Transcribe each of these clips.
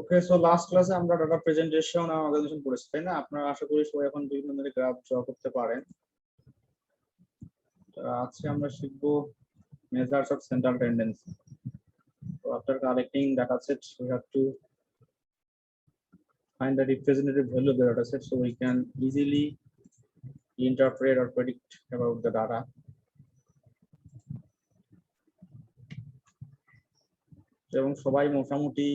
ওকে, so last ক্লাসে আমরা data presentation আর organisation করেছি, তাই না? আপনারা আশা করি সবাই এখন বিভিন্ন ধরনের গ্রাফ ড্র করতে পারেন। আজকে আমরা শিখবো measures of central tendency. So after collecting data sets, we have to find the representative value of the data set so we can easily interpret or predict about the data. এবং সবাই মোটামুটি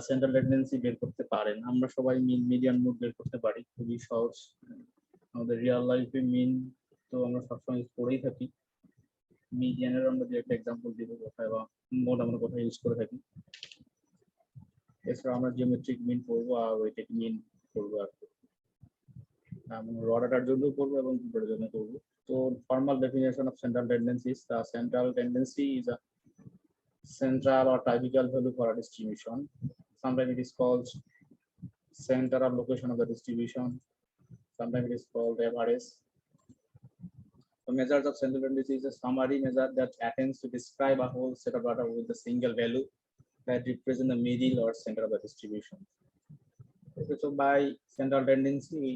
central tendency বের করতে পারেন। আমরা সবাই মিন median mode বের করতে পারি, খুবই সহজ। আমাদের রিয়েল লাইফে মিন তো আমরা সবসময় ইউজ করেই থাকি। মিডিয়ানের আমরা যে একটা এক্সাম্পল দিব কোথায়, বা মোড আমরা কোথায় ইউজ করে থাকি। এছাড়া আমরা জিওমেট্রিক মিন করবো আর ওয়েটেড মিন করবো, আর র ডাটার জন্য করবো এবং কিবোর্ডের জন্য করবো। তো formal definition of central tendency is the central tendency is a central or typical value for a distribution. Sometimes it is called center of location of the distribution. Sometimes it is called average. The measures of central tendency is a summary measure that attempts to describe a whole set of data with a single value that represent the middle or center of the distribution. Okay, so by central tendency, we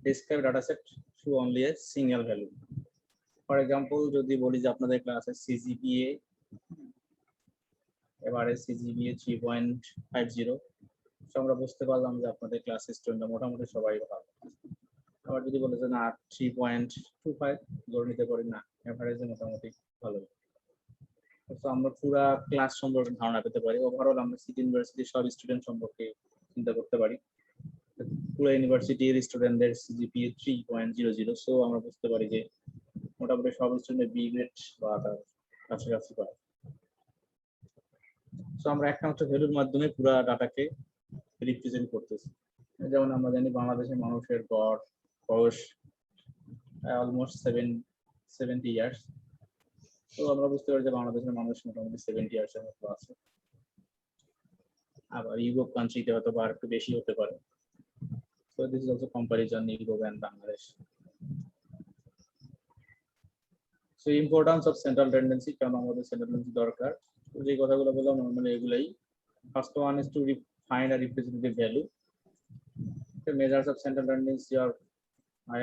describe data set through only a single value. For example, যদি বলি যে আপনাদের ক্লাসে CGPA এবারে CGPA 3.50, তো আমরা বুঝতে পারলাম যে আপনাদের ক্লাস স্টুডেন্টরা মোটামুটি সবাই ভালো। আবার যদি বলে যে না 3.25 ধরে নিতে পারি, না এভারেজে মোটামুটি ভালো। তো আমরা পুরো ক্লাস সম্পর্কে ধারণা পেতে পারি। ওভারঅল আমরা সিটি ইউনিভার্সিটির সব স্টুডেন্ট সম্পর্কে চিন্তা করতে পারি। পুরো ইউনিভার্সিটির স্টুডেন্টদের CGPA 3.00, সো আমরা বুঝতে পারি যে মোটামুটি সব স্টুডেন্ট বি গ্রেড বা তার কাছাকাছি পায়। সো আমরা একটা মাত্র ভ্যালুর মাধ্যমে পুরো ডাটাকে রিপ্রেজেন্ট করতেছি। যেমন আমরা জানি বাংলাদেশের মানুষের গড় বয়স অলমোস্ট 70 ইয়ার্স। তো আমরা বুঝতে পারি যে বাংলাদেশের মানুষ মোটামুটি 70 ইয়ার্সের মতো আছে। আবার ইউরোপ কান্ট্রিতে হয়তো বা একটু বেশি হতে পারে। So this is also comparison Europe and Bangladesh. So importance of central tendency, কেন আমাদের সেন্ট্রাল টেন্ডেন্সি দরকার, যে কথাগুলো বললাম নরমালি এগুলাই। First one is to find a representative value. The measures of central tendency or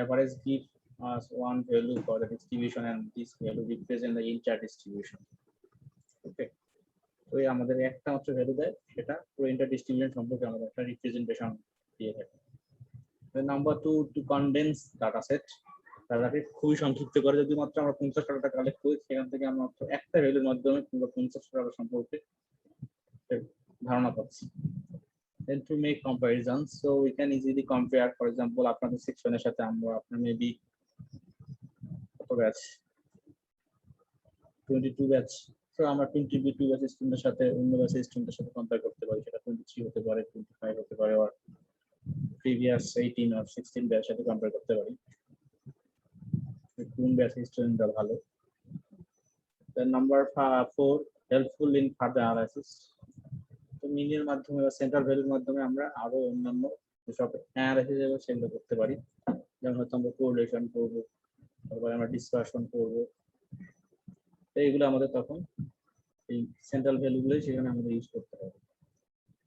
average give us one value for the distribution, and this value represent the entire distribution. Okay, তো এই আমাদের একটা মাত্র value দেয়, সেটা পুরো enter distribution সম্পর্কে আমাদের একটা রিপ্রেজেন্টেশন দিয়ে থাকে। Number 2, to condense data set, ডাটাকে খুবই সংক্ষিপ্ত করে। যদি মাত্র আমরা 50 ডাটা কালেক্ট করি, সেখান থেকে আমরা মাত্র একটা ভ্যালুর মাধ্যমে পুরো 50 ডাটা সম্পর্কে ধারণা পাচ্ছি। Then to make comparisons, so we can easily compare, for example, আপনাদের সেকশনের সাথে আমরা আপনার মেবি কত ব্যাচ 22 ব্যাচ, তো আমরা 22 ব্যাচ স্টুডেন্টের সাথে অন্য ব্যাচের স্টুডেন্টের সাথে কম্পেয়ার করতে পারি। সেটা 23 হতে পারে, 25 হতে পারে, আর প্রিভিয়াস 18 আর 16 ব্যাচের সাথে কম্পেয়ার করতে পারি কোন ব্যাচের স্টুডেন্টরা ভালো। Then number 4, helpful in further analysis. তো মিনের মাধ্যমে বা সেন্ট্রাল ভ্যালুর মাধ্যমে আমরা আরো অন্যান্য যেসব অ্যানালাইসিস সেগুলো করতে পারি। যেমন হয়তো আমরা কোরিলেশন করবো, তারপরে আমরা ডিসকাশন করবো। তো এইগুলো আমাদের তখন এই সেন্ট্রাল ভ্যালুগুলোই সেখানে আমাদের ইউজ করতে হবে।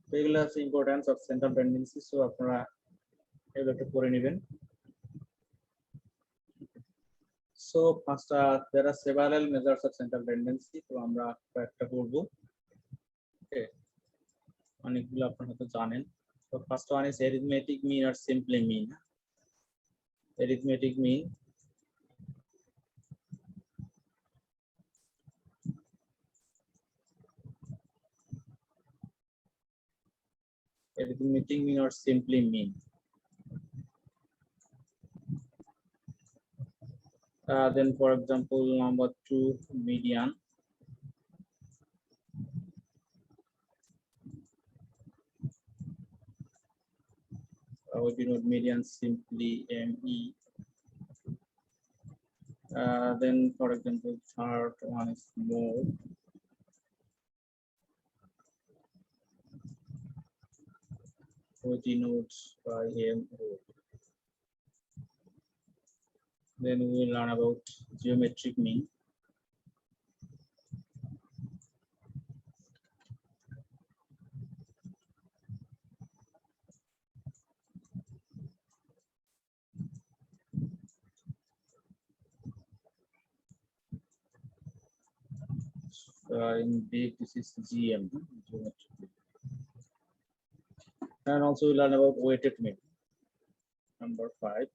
তো এগুলো হচ্ছে importance of central tendency. So আপনারা এগুলো একটু করে নেবেন। So first there are several measures of central tendency, তো আমরা কয়েকটা করবো। ওকে, অনেকগুলো আপনারা হয়তো জানেন। So first one is arithmetic mean or simply mean. Arithmetic mean, arithmetic mean or simply mean. Then for example, number 2, median. We denote median simply ME. Then for example, third one is mode. We denote by MO. Then we will learn about geometric mean. in brief, this is GM, geometric mean. And also we learn about weighted mean. Number 5.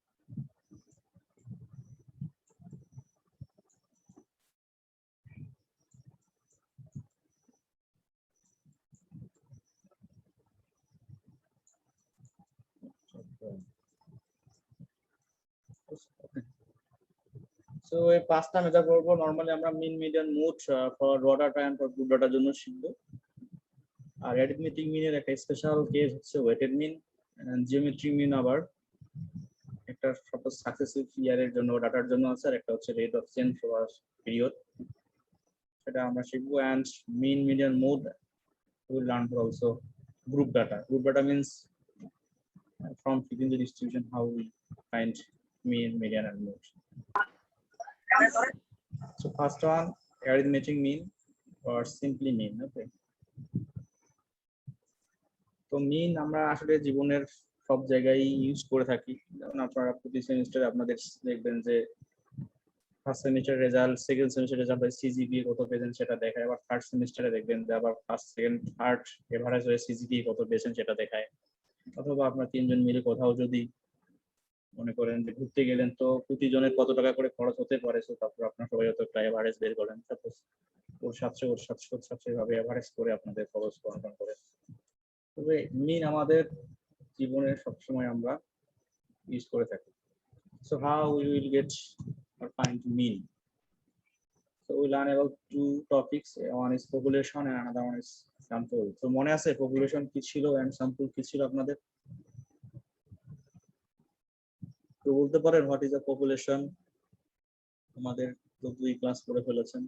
So a পাঁচটা measure করব normally আমরা mean median mode for raw data and for group ডাটার জন্য শিখব আর arithmetic মিনের একটা special case হচ্ছে weighted mean and geometric mean আবার একটা সাপোজ সাকসেসিভ ইয়ারের জন্য ডাটার জন্য আছে আর একটা হচ্ছে rate of change for period সেটা আমরা শিখব and mean median mode will learn for also group data means from within the distribution how we find mean median and mode. So first one arithmetic mean or simply mean. Okay, তো মিন আমরা আসলে জীবনের সব জায়গায় use করে থাকি যেমন আপনারা প্রতি সেমিস্টারে আপনাদের দেখবেন যে first semester result second semester result CGPA কত পেয়েছেন সেটা দেখায় আবার থার্ড সেমিস্টারে দেখবেন যে আবার ফার্স্ট সেকেন্ড থার্ড এভারেজ হয়ে সিজিপিএ কত পেয়েছেন সেটা দেখায় অথবা আপনার তিনজন মিলে কোথাও যদি মনে করেন যে ঘুরতে গেলেন তো প্রতিজনের কত টাকা করে খরচ হতে পারে তো তারপর আপনার সবাই হয়তো একটা এভারেজ বের করেন সাপোজ ওর 700 এভাবে এভারেজ করে আপনাদের খরচ গণনা করে তবে মিন আমাদের জীবনে সবসময় আমরা ইউজ করে থাকি so how we will get or find mean so we learn about two topics one is population and another one is sample so মনে আছে population কি ছিল and sample কি ছিল আপনাদের তো বলতে পারেন হোয়াট ইজ দ্য পপুলেশন আমাদের তো দুই ক্লাস করে ফেলেছেন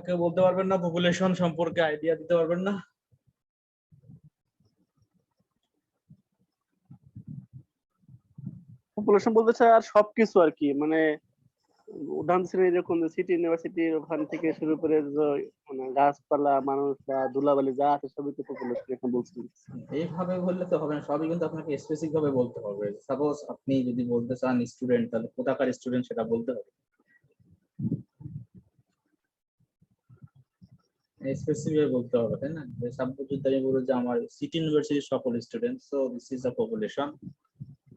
কেউ বলতে পারবেন না পপুলেশন সম্পর্কে আইডিয়া দিতে পারবেন না পপুলেশন বলতে চাই আর সবকিছু আর কি মানে উদাহরণ হিসেবে এরকম সিটি ইউনিভার্সিটির ওখান থেকে শুরু করে মানে গাছপালা মানুষ বা ধুলাবালি যা আছে সবই তো পপুলেশন এখন বলছি এইভাবে বললে তো হবে না সবই কিন্তু আপনাকে স্পেসিফিক ভাবে বলতে হবে সাপোজ আপনি যদি বলতে চান স্টুডেন্ট তাহলে কোথাকার স্টুডেন্ট সেটা বলতে হবে স্পেসিফিক বলতে হবে তাই না যে সাপোজ যদি আমি বলি যে আমার সিটি ইউনিভার্সিটির সকল student so this is the population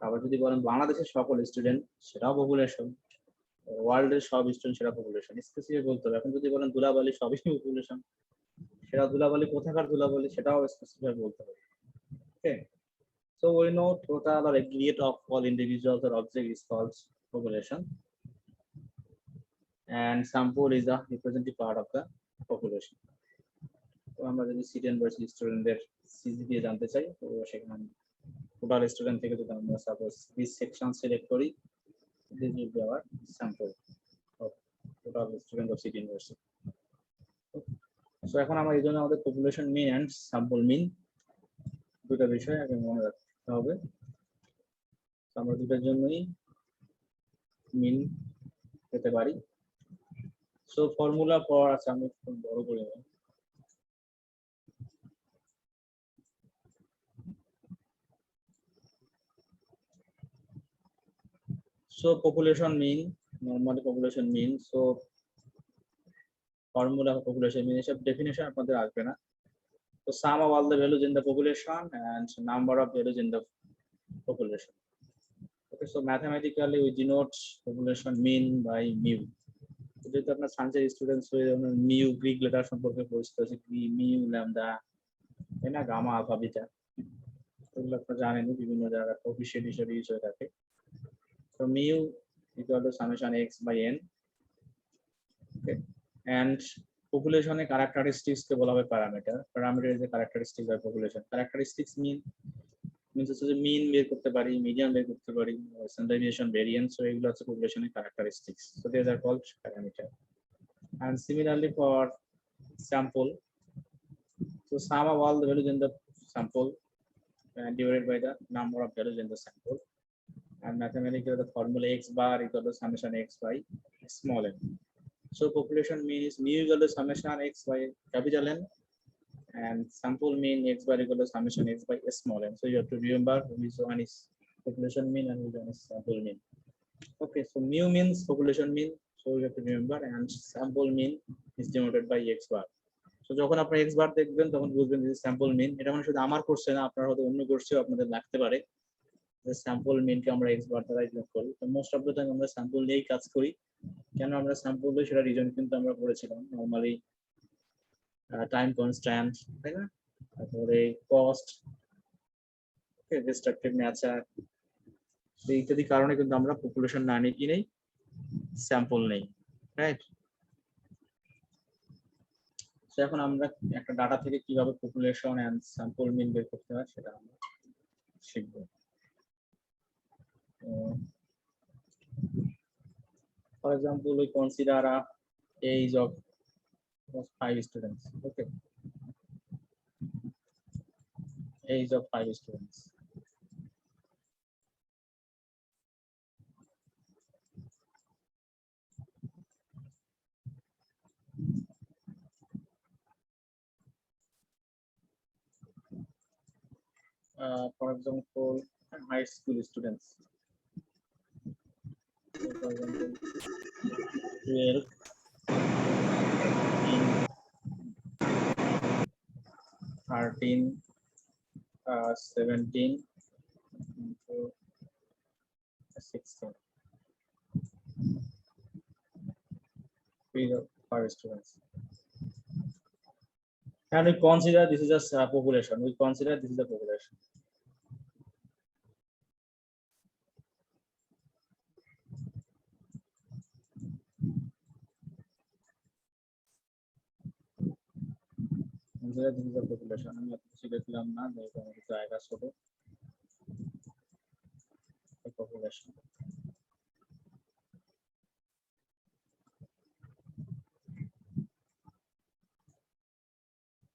আবার যদি বলেন বাংলাদেশের সকল স্টুডেন্ট সেটাও পপুলেশন ওয়ার্ল্ডের সব স্টুডেন্ট সেটা পপুলেশন স্পেসিফিক বলতে হবে এখন যদি বলেন ধুলাবালি সবই পপুলেশন সেটা ধুলাবালি কোথাকার ধুলাবালি সেটাও স্পেসিফিক বলতে হবে ওকে so we know total or aggregate of all individuals or objects is called population and sample is a representative part of the population তো আমরা যদি সিটি ইউনিভার্সিটি স্টুডেন্টদের সিজিপিএ জানতে চাই তো সেখানে টোটাল স্টুডেন্ট থেকে যদি আমরা সাপোজ দিস সেকশন সিলেক্ট করি this will be our sample of total student of city university so এখন আমরা এই জন্য আমাদের পপুলেশন মিন এন্ড স্যাম্পল মিন দুটো বিষয় আগে মনে রাখতে হবে আমরা দুটোর জন্যই মিন পেতে পারি সো ফর্মুলা ফর আছে আমি একটু বড় করে নেব so population mean normally population mean so formula of population mean সব definition আপনাদের আসবে না so sum of all the values in the population and number of values in the population okay so mathematically we denote population mean by mu যদি আপনার সায়েন্সের students হয়ে mu Greek letter সম্পর্কে পরিচিত আছে কি মিউ ল্যামডা তাই না গামা আলফা বিটা এগুলো আপনারা জানেন বিভিন্ন জায়গায় কোএফিশিয়েন্ট হিসেবে ইউজ হয়ে থাকে so mu equal to summation x by n okay and population এর characteristics কে বলা হয় parameter is a characteristic of population characteristics means হচ্ছে যে mean বের করতে পারি median বের করতে পারি standard deviation variance so এগুলো হচ্ছে population এর characteristics so these are called parameter and similarly for sample so sum of all the values in the sample divided by the number of values in the sample and mathematically the formula x bar equal to summation x by small n so population mean is mu equal to summation x by capital N and sample mean x bar equal to summation x by small n. So you have to remember which one is population mean and which one is sample mean. Okay, so mu means population mean, so you have to remember, and sample mean is denoted by x bar. So যখন আপনি x bar দেখবেন তখন বুঝবেন যে sample মিন, এটা মানে শুধু আমার কোর্সে না, আপনার হয়তো অন্য কোর্সেও আপনাদের লাগতে পারে যে স্যাম্পল মিনকে আমরা x bar দ্বারা ডিনোট করি। তো মোস্ট অফ দ্য টাইম আমরা স্যাম্পল নিয়েই কাজ করি। কেন আমরা স্যাম্পল দিই সেটা রিজন কিন্তু আমরা পড়েছিলাম নরমালি, টাইম কনস্ট্যান্ট, তাই না, তারপরে কস্ট, ওকে, ডিস্ট্রাকটিভ নেচার, ইত্যাদি কারণে কিন্তু আমরা পপুলেশন না নিয়ে কি নেই, স্যাম্পল নেই, রাইট। তো এখন আমরা একটা ডাটা থেকে কিভাবে পপুলেশন এন্ড স্যাম্পল মিন বের করতে হয় সেটা আমরা শিখব। For example, we consider a age of 5 students. Okay, age of 5 students. For example, high school students. For example, 12, 13, 17, 16. These are 5 students. And we consider this is a population. We consider this is the population. Consider this is the population. আমি কিছু দেখলাম না, যেহেতু আমাদের জায়গা ছোট। Population.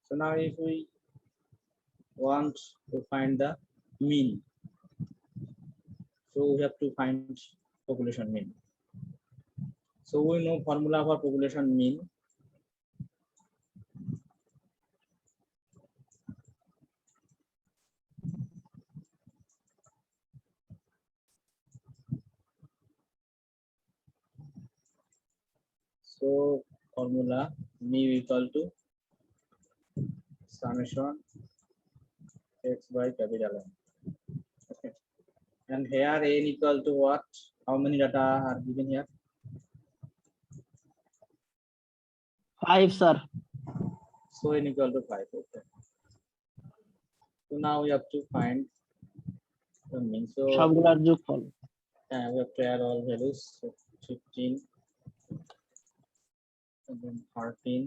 So now if we want to find the mean, so we have to find population mean. So we know formula for population mean. So formula mu equal to summation x by capital N. Okay, and here n equal to what? How many data are given here? 5, sir. So n equal to 5. Okay. So now we have to find the mean. So সবগুলোর যোগফল। we have to add all values. So 15, and then 13,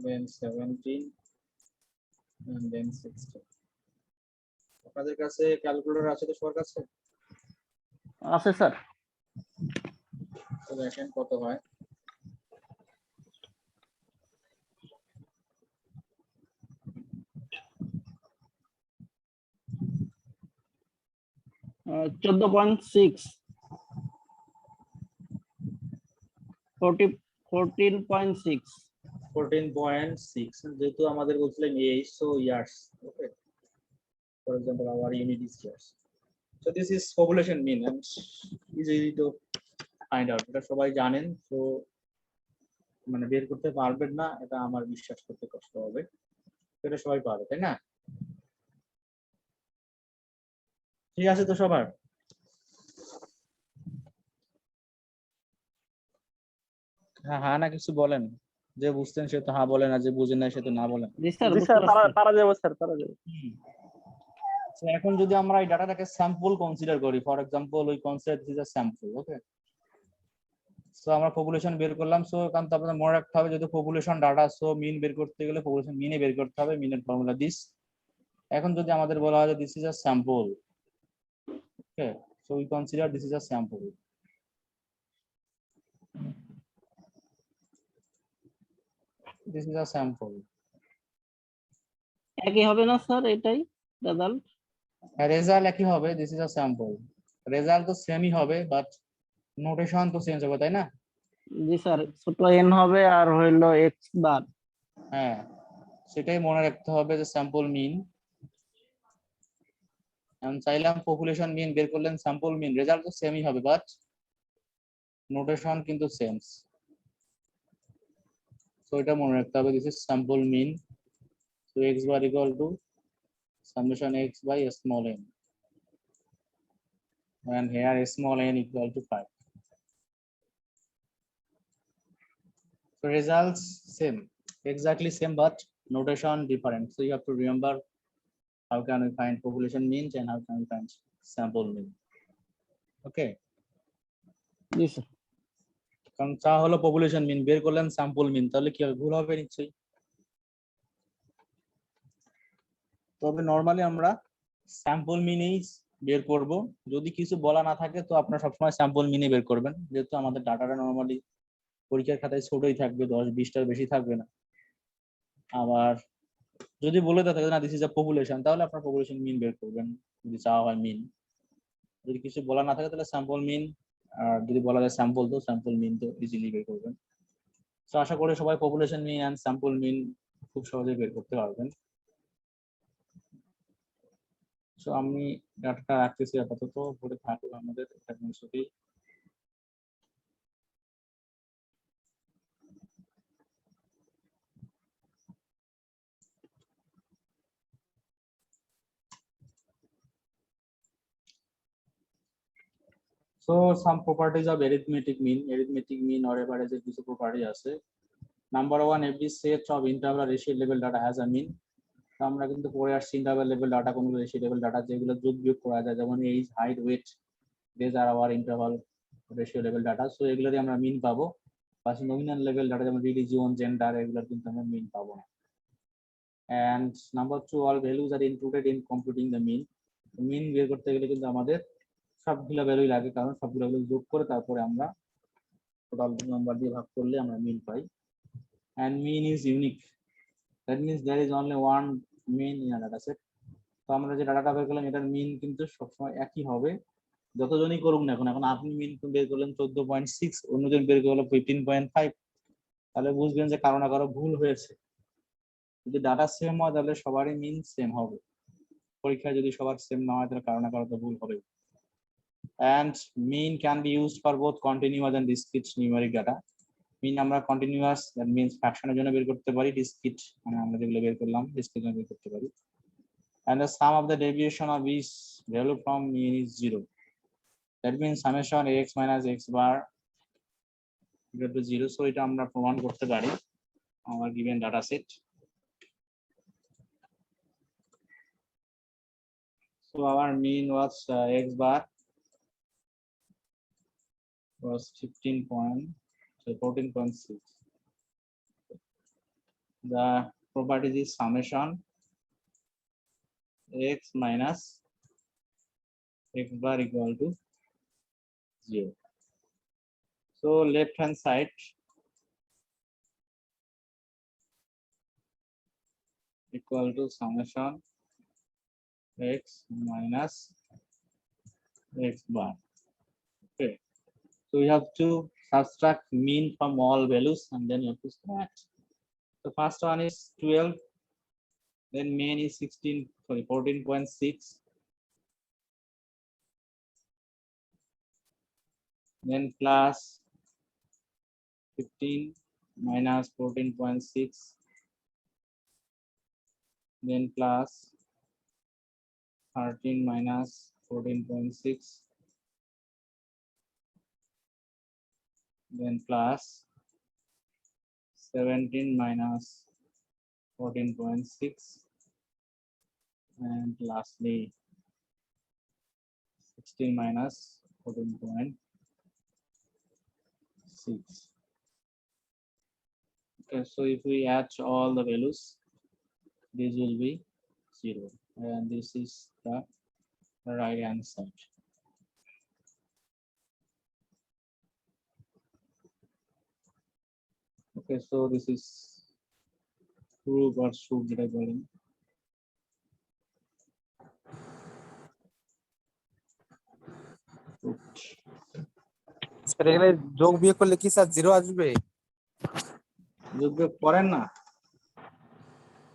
then 17, and then 16. আপনাদের কাছে calculator আছে তো সবার কাছে? আছে sir. তো দেখেন কত হয়। আহ, 14.6 14.6 14.6, যেহেতু আমাদের বলছিলেন age, so years. Okay, for example our unit is years. So this is population mean and easy to find out. এটা সবাই জানেন, so মানে বের করতে পারবেন না এটা আমার বিশ্বাস করতে কষ্ট হবে, এটা সবাই পারবে, তাই না? ঠিক আছে তো সবার? হ্যাঁ হ্যাঁ না কিছু বলেন, যে বুঝতেন সে তো হ্যাঁ বলেন, আর যে বুঝেন না সে তো না বলেন। জি স্যার, পারা যাবে স্যার, পারা যাবে। So এখন যদি আমরা এই ডাটাটাকে স্যাম্পল কনসিডার করি, for example we consider this is a sample. Okay, so আমরা পপুলেশন বের করলাম। সো কারণ তো আপনাদের মনে রাখতে হবে, যদি পপুলেশন ডাটা, সো মিন বের করতে গেলে পপুলেশন মিনে বের করতে হবে, মিনের ফর্মুলা দিস। এখন যদি আমাদের বলা হয় this is a sample, okay, so we consider this is a sample. This is a sample. একই হবে না স্যার এটাই রেজাল্ট? রেজাল্ট একই হবে, this is a sample. Result তো সেমই হবে, বাট নোটেশন তো চেঞ্জ হবে, তাই না? জি স্যার, ছোট n হবে আর হইলো x বার। হ্যাঁ, সেটাই মনে রাখতে হবে যে স্যাম্পল মিন। চাইলাম পপুলেশন মিন বের করলেন, স্যাম্পল মিন, রেজাল্ট তো সেমই হবে, বাট নোটেশন কিন্তু সেম। সো এটা মনে রাখতে হবে, this is sample mean. So x bar equal to summation x by small n, and here small n equal to 5. So results same, exactly same, but notation different. So you have to remember how can we find population means and how can we find sample mean. Okay, G sir. কারণ চা হলো population মিন, বের করলেন sample মিন, তাহলে কি হবে, ভুল হবে নিশ্চয়ই। তবে নরমালি আমরা স্যাম্পল মিনেই বের করব, যদি কিছু বলা না থাকে তো আপনারা সবসময় স্যাম্পল মিনে বের করবেন, যেহেতু আমাদের ডাটাটা নরমালি পরীক্ষার খাতায় ছোটই থাকবে, 10-20টার বেশি থাকবে না। আবার যদি বলে থাকে না দিস ইজ আ পপুলেশন, তাহলে আপনার পপুলেশন মিন বের করবেন যদি চাওয়া হয় মিন। যদি কিছু বলা না থাকে তাহলে স্যাম্পল মিন, আর যদি বলা যায় স্যাম্পল তো স্যাম্পল মিন তো ইজিলি বের করবেন। তো আশা করি সবাই পপুলেশন মিন এন্ড স্যাম্পল মিন খুব সহজে বের করতে পারবেন। সো আমি ডাটাটা রাখতেছি আপাতত, পরে থাকবে আমাদের ছবি। So some properties of arithmetic mean or average এর কিছু property আছে। Number one, every set of interval ratio level data has a mean. তো আমরা কিন্তু পড়ে আসছি ইন্টারভাল লেভেল ডাটা কোনগুলো, রেশিও লেভেল ডাটা যেগুলো যোগ বিয়োগ করা যায়, যেমন age, height, weight, these are our interval ratio level data. So এগুলোরই আমরা মিন পাবো। পাশে নমিনাল লেভেল ডাটা যেমন রিলিজিয়ন, জেন্ডার, এগুলোর কিন্তু আমরা মিন পাবো না। And number two, all values are included in computing the mean. মিন বের করতে গেলে কিন্তু আমাদের সবগুলো ভ্যালুই লাগে, কারণ সবগুলো ভ্যালু যোগ করে তারপরে আমরা টোটাল নাম্বার দিয়ে ভাগ করলে আমরা মিন পাই। And mean is unique. That means there is only one mean in a data set. তো আমরা যে ডাটাটা বের করলাম এটার মিন কিন্তু সবসময় একই হবে, যতজনই করুক না এখন। এখন আপনি মিন বের করলেন 14.6, অন্যজন বের করলো 15.5, তাহলে বুঝবেন যে কারো না কারো ভুল হয়েছে। যদি ডাটা সেম হয় তাহলে সবারই মিন সেম হবে। পরীক্ষায় যদি সবার সেম না হয় তাহলে কারো না কারো তো ভুল হবে। And mean can be used for both continuous and discrete numeric data. মিন আমরা কন্টিনিউয়াস, দ্যাট মিন্স ফ্র্যাকশনের জন্য বের করতে পারি, ডিসক্রিট মানে আমরা যেগুলো বের করলাম ডিসক্রিট জন্য বের করতে পারি। And the sum of the deviation of each value from mean is 0. That means summation x minus x bar equal to 0. So এটা আমরা প্রমাণ করতে পারি our given data set. So our mean was x bar was 14.6. The property is summation x minus x bar equal to 0. So left hand side equal to summation x minus x bar. Okay, so we have to subtract mean from all values and then you have to subtract. The first one is 12, then mean is 14.6, then plus 15 minus 14.6, then plus 13 minus 14.6, then plus 17 minus 14.6, and lastly 16 minus 14.6. Okay, so if we add all the values, this will be 0, and this is the right answer. Okay, so this is prove or should যেটা বলেন। Sir এখানে যোগ বিয়োগ করলে কি sir 0 আসবে? যোগ বিয়োগ করেন না?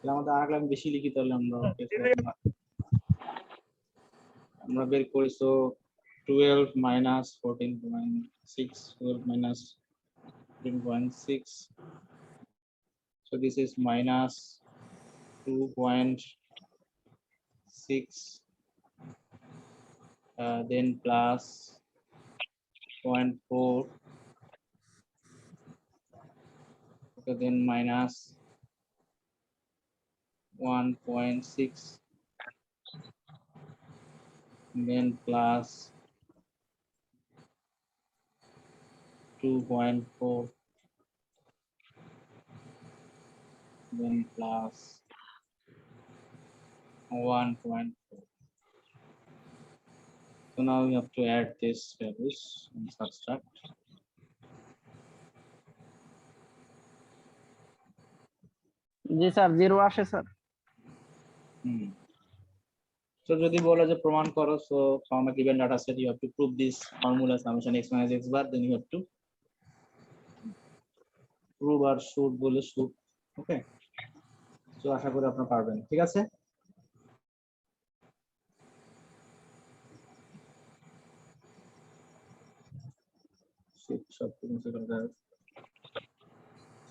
তাহলে আমাদের আর লাইন বেশি লিখি, তাহলে আমরা বের করি। So 12 minus 14.6, 12 minus 14.6, so this is minus 2.6, then plus 0.4, okay, then minus 1.6, then plus 2.4, then plus 1.4. So now we have to add this values and subtract. G sir, 0 আসে স্যার। So যদি বলে যে প্রমাণ করো, so from a given data set you have to prove this formula summation x minus x bar, then you have to prove or should বলে should, okay? So আশা করি আপনারা পারবেন, ঠিক আছে?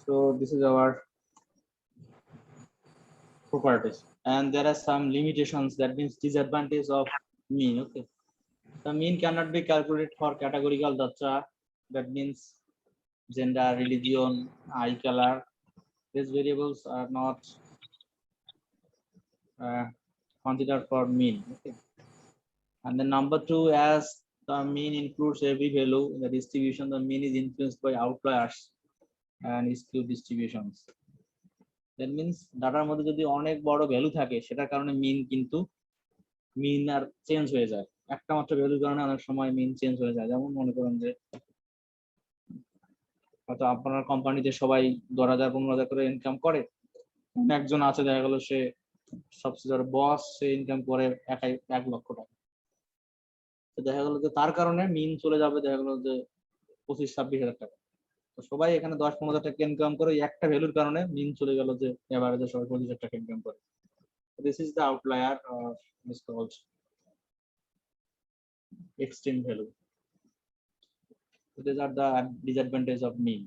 So this is our properties, and there are some limitations, that means disadvantage of mean, okay? The mean cannot be calculated for categorical data, that means gender, religion, eye color. These variables are not considered for mean, okay? And then number 2, as the mean includes every value in the distribution, the mean is influenced by outliers and skew distributions. That means ডাটার মধ্যে যদি অনেক বড় value থাকে, সেটার কারণে মিন কিন্তু মিন আর change হয়ে যায়। একটা মাত্র ভ্যালুর কারণে অনেক সময় মিন চেঞ্জ হয়ে যায়। যেমন মনে করেন যে হয়তো আপনার কোম্পানিতে সবাই 10,000 15,000 করে ইনকাম করে, একজন আছে দেখা গেল সে সবচেয়ে বড় বস, সে ইনকাম করে একাই 1 লক্ষ টাকা। তো দেখা গেল যে তার কারণে মিন চলে যাবে দেখা গেল যে 25-26,000 টাকা। তো সবাই এখানে 10-15,000 টাকা ইনকাম করে, একটা ভ্যালুর কারণে মিন চলে গেল যে এভারেজে সবাই 25,000 টাকা ইনকাম করে। This is the outlier, is called extreme value. So these are the disadvantage of mean.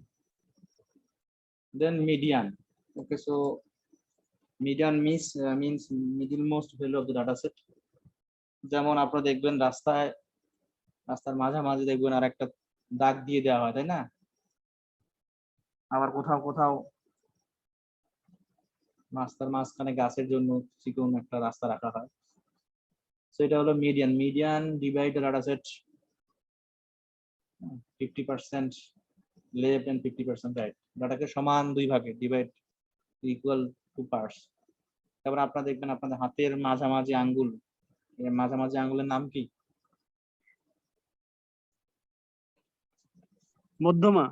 Then median. Okay, so median means middlemost value of the data set. যেমন আপনারা দেখবেন রাস্তার মাঝামাঝি দেখবেন আর একটা দাগ দিয়ে দেওয়া হয়, তাই না? আবার কোথাও কোথাও রাস্তার মাঝখানে গাছের জন্য চিকন একটা রাস্তা রাখা হয়। সো এটা হলো median. Median divide the data set 50% left and 50% right. ডাটাকে সমান 2 ভাগে ডিভাইড ইকুয়াল টু পার্টস। তারপর আপনারা দেখবেন আপনাদের হাতের মাঝামাঝি আঙ্গুল, এর মাঝামাঝি আঙ্গুলের নাম কি? মধ্যমা।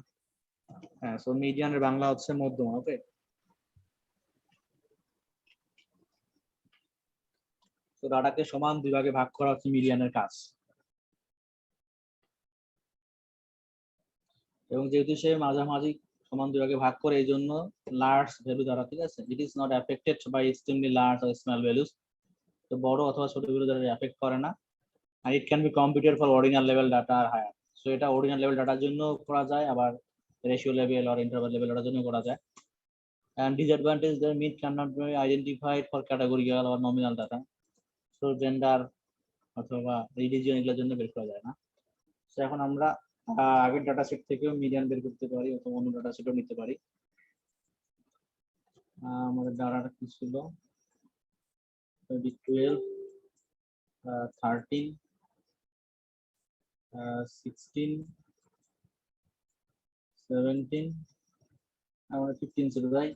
হ্যাঁ, সো মিডিয়ানের বাংলা হচ্ছে মধ্যমা, ওকে? তো ডাটাকে সমান 2 ভাগে ভাগ করা হচ্ছে মিডিয়ানের কাজ। এবং যেহেতু সে মাঝামাঝি সমান 2 ভাগে ভাগ করে, এই জন্য লার্জ ভ্যালু দ্বারা, ঠিক আছে, it is not affected by extremely large or small values. তো বড় অথবা ছোট ভ্যালু দ্বারা এফেক্ট করে না। আর it can be computed for ordinal level data or higher. So এটা অর্ডিনাল লেভেল ডাটার জন্য করা যায়, আবার রেশিও লেভেল আর ইন্টারভাল লেভেল ডাটার জন্য করা যায়। And disadvantage, the mean cannot be identified for categorical or nominal data. So gender অথবা রিলিজিয়ন এগুলোর জন্য বের করা যায় না। তো এখন আমরা আগের ডাটা সেট থেকেও মিডিয়ান বের করতে পারি, অথবা অন্য ডাটা সেটও নিতে পারি। আমাদের ডাটাটা কি ছিল? 12, 13, 16, 17, আমাদের 15 ছিল, তাই?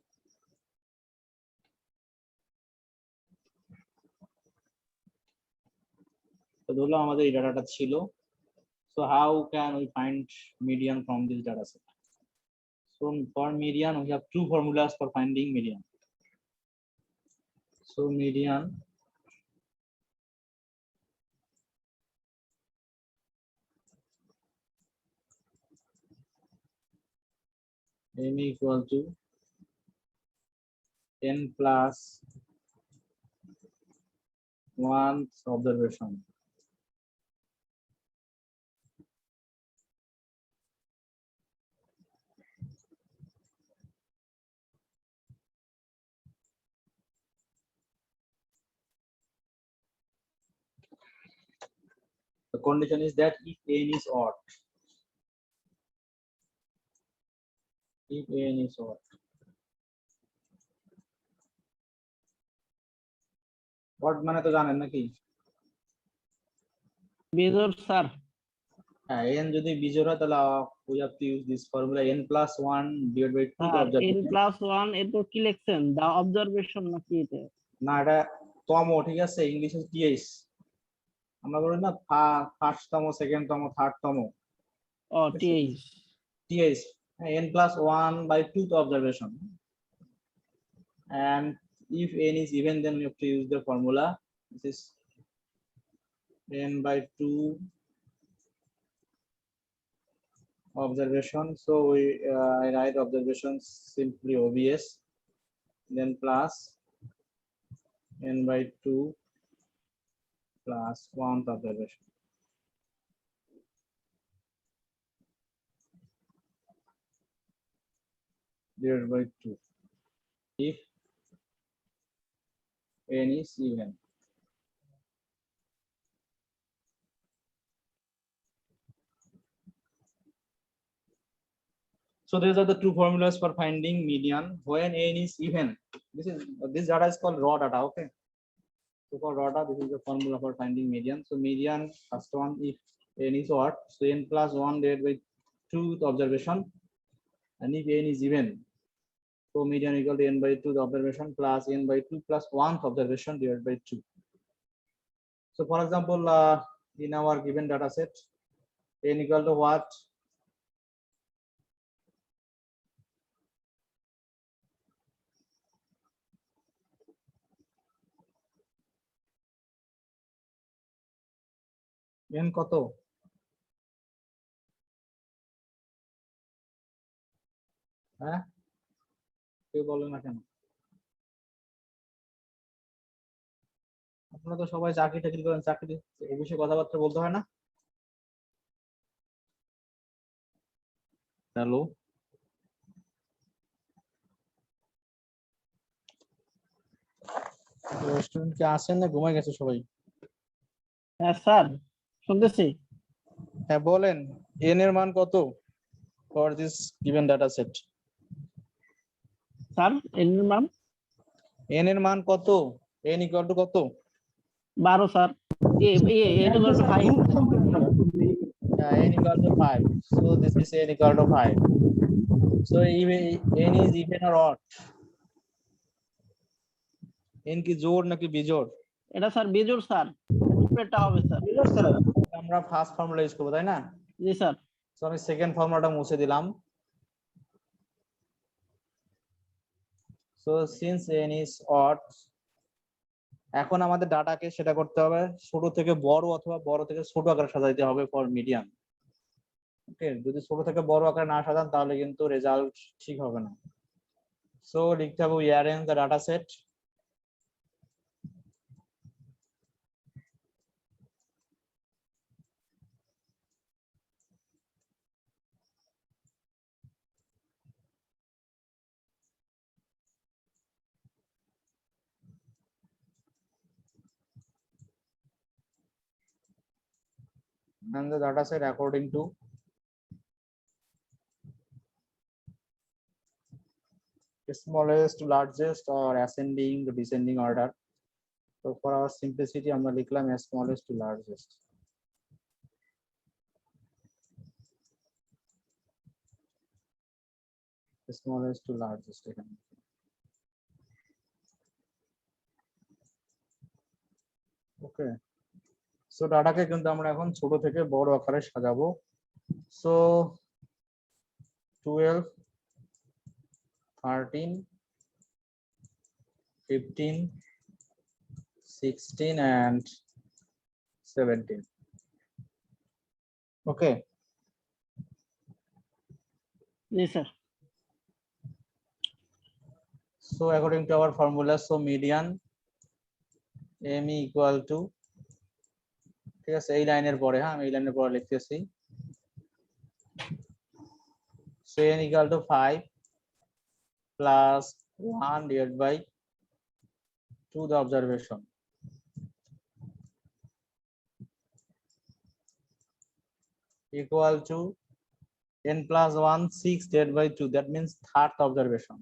তো ধরলাম আমাদের এই ডাটাটা ছিল। So how can we find median from this data set? So for median, we have 2 formulas for finding median. So median m equal to n plus 1th observation. The condition is that if n is odd. If n is odd. Odd মানে তো জানেন নাকি? বিজোড় sir. হ্যাঁ, n যদি বিজোড় হয় তাহলে we have to use this formula n plus 1 divided by 2 sir observation. n plus 1 এ তো কি লিখছেন, দা অবজারভেশন নাকি এটা? না, এটা তম, ঠিক আছে, ইংলিশে টিএস। আমরা বলি না ফার্স্ট তম, সেকেন্ড তম, থার্ড তম, ও TH. T S. n plus 1 by 2 observation. And if n is even, then we have to use the formula. This is n by 2 observation. So I write observations simply obs, then plus n by 2 plus 1th observation. Divided by 2 if n is even. So these are the two formulas for finding median when n is even. This data is called raw data. Okay. So for raw data, this is the formula for finding median. So median, first one, if n is odd, so n plus 1 divided by 2 observation, and if n is even, so median equal to n by 2 the observation plus n by 2 plus 1th observation divided by 2. So for example, in our given data set, n equal to what? n কত? হ্যাঁ, কেউ বলে না কেন? আপনারা তো সবাই চাকরি টাকরি করেন, চাকরি এই বিষয়ে কথাবার্তা বলতে হয় না? হ্যালো, রেস্টুরেন্ট কি আসেন না ঘুমায় গেছে সবাই? হ্যাঁ স্যার, শুনতেছি। হ্যাঁ বলেন, n এর মান কত for this given data set? Sir n এর মান n এর মান কত? n ইকুয়াল টু কত? 12 sir. n equal to 5। n equal to 5. So this is n equal to 5. So even n is even or odd? n কি জোড় নাকি বিজোড়? এটা স্যার বিজোড় স্যার, উপরেরটা হবে স্যার। আমরা ফার্স্ট ফর্মুলা ইউজ করব, তাই না? জি স্যার। সো আমি সেকেন্ড ফর্মুলাটা মুছে দিলাম। So since n is odd, এখন আমাদের ডাটাকে সেটা করতে হবে ছোট থেকে বড় অথবা বড় থেকে ছোট আকারে সাজাইতে হবে ফর মিডিয়ান। ওকে, যদি ছোট থেকে বড় আকারে না সাজান তাহলে কিন্তু রেজাল্ট ঠিক হবে না। সো লিখতে হবে we arrange the data set and the data set according to smallest to largest or ascending to descending order. So for our simplicity আমরা লিখলাম smallest to largest. Smallest to largest এখানে। ওকে, so ডাটাকে কিন্তু আমরা এখন ছোট থেকে বড় আকারে সাজাবো। So 12, 13, 15, 16 and 17. Okay. G sir. So according to our formula, so median ME equal to, ঠিক আছে, এই লাইনের পরে, হ্যাঁ আমি এই লাইনের পরে লিখতেছি, so n equal to 5 plus 1 divided by 2 the observation equal to n plus 1 6 divided by 2, that means third observation.